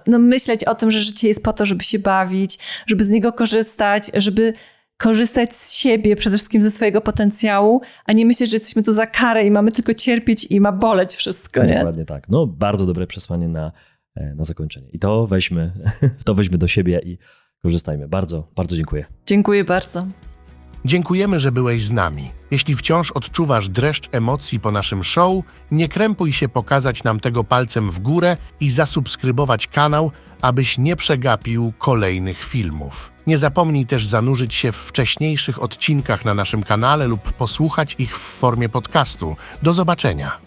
myśleć o tym, że życie jest po to, żeby się bawić, żeby z niego korzystać, żeby korzystać z siebie, przede wszystkim ze swojego potencjału, a nie myśleć, że jesteśmy tu za karę i mamy tylko cierpieć i ma boleć wszystko, nie? Dokładnie tak. Bardzo dobre przesłanie na zakończenie. I to weźmy do siebie i korzystajmy. Bardzo, bardzo dziękuję. Dziękuję bardzo. Dziękujemy, że byłeś z nami. Jeśli wciąż odczuwasz dreszcz emocji po naszym show, nie krępuj się pokazać nam tego palcem w górę i zasubskrybować kanał, abyś nie przegapił kolejnych filmów. Nie zapomnij też zanurzyć się w wcześniejszych odcinkach na naszym kanale lub posłuchać ich w formie podcastu. Do zobaczenia!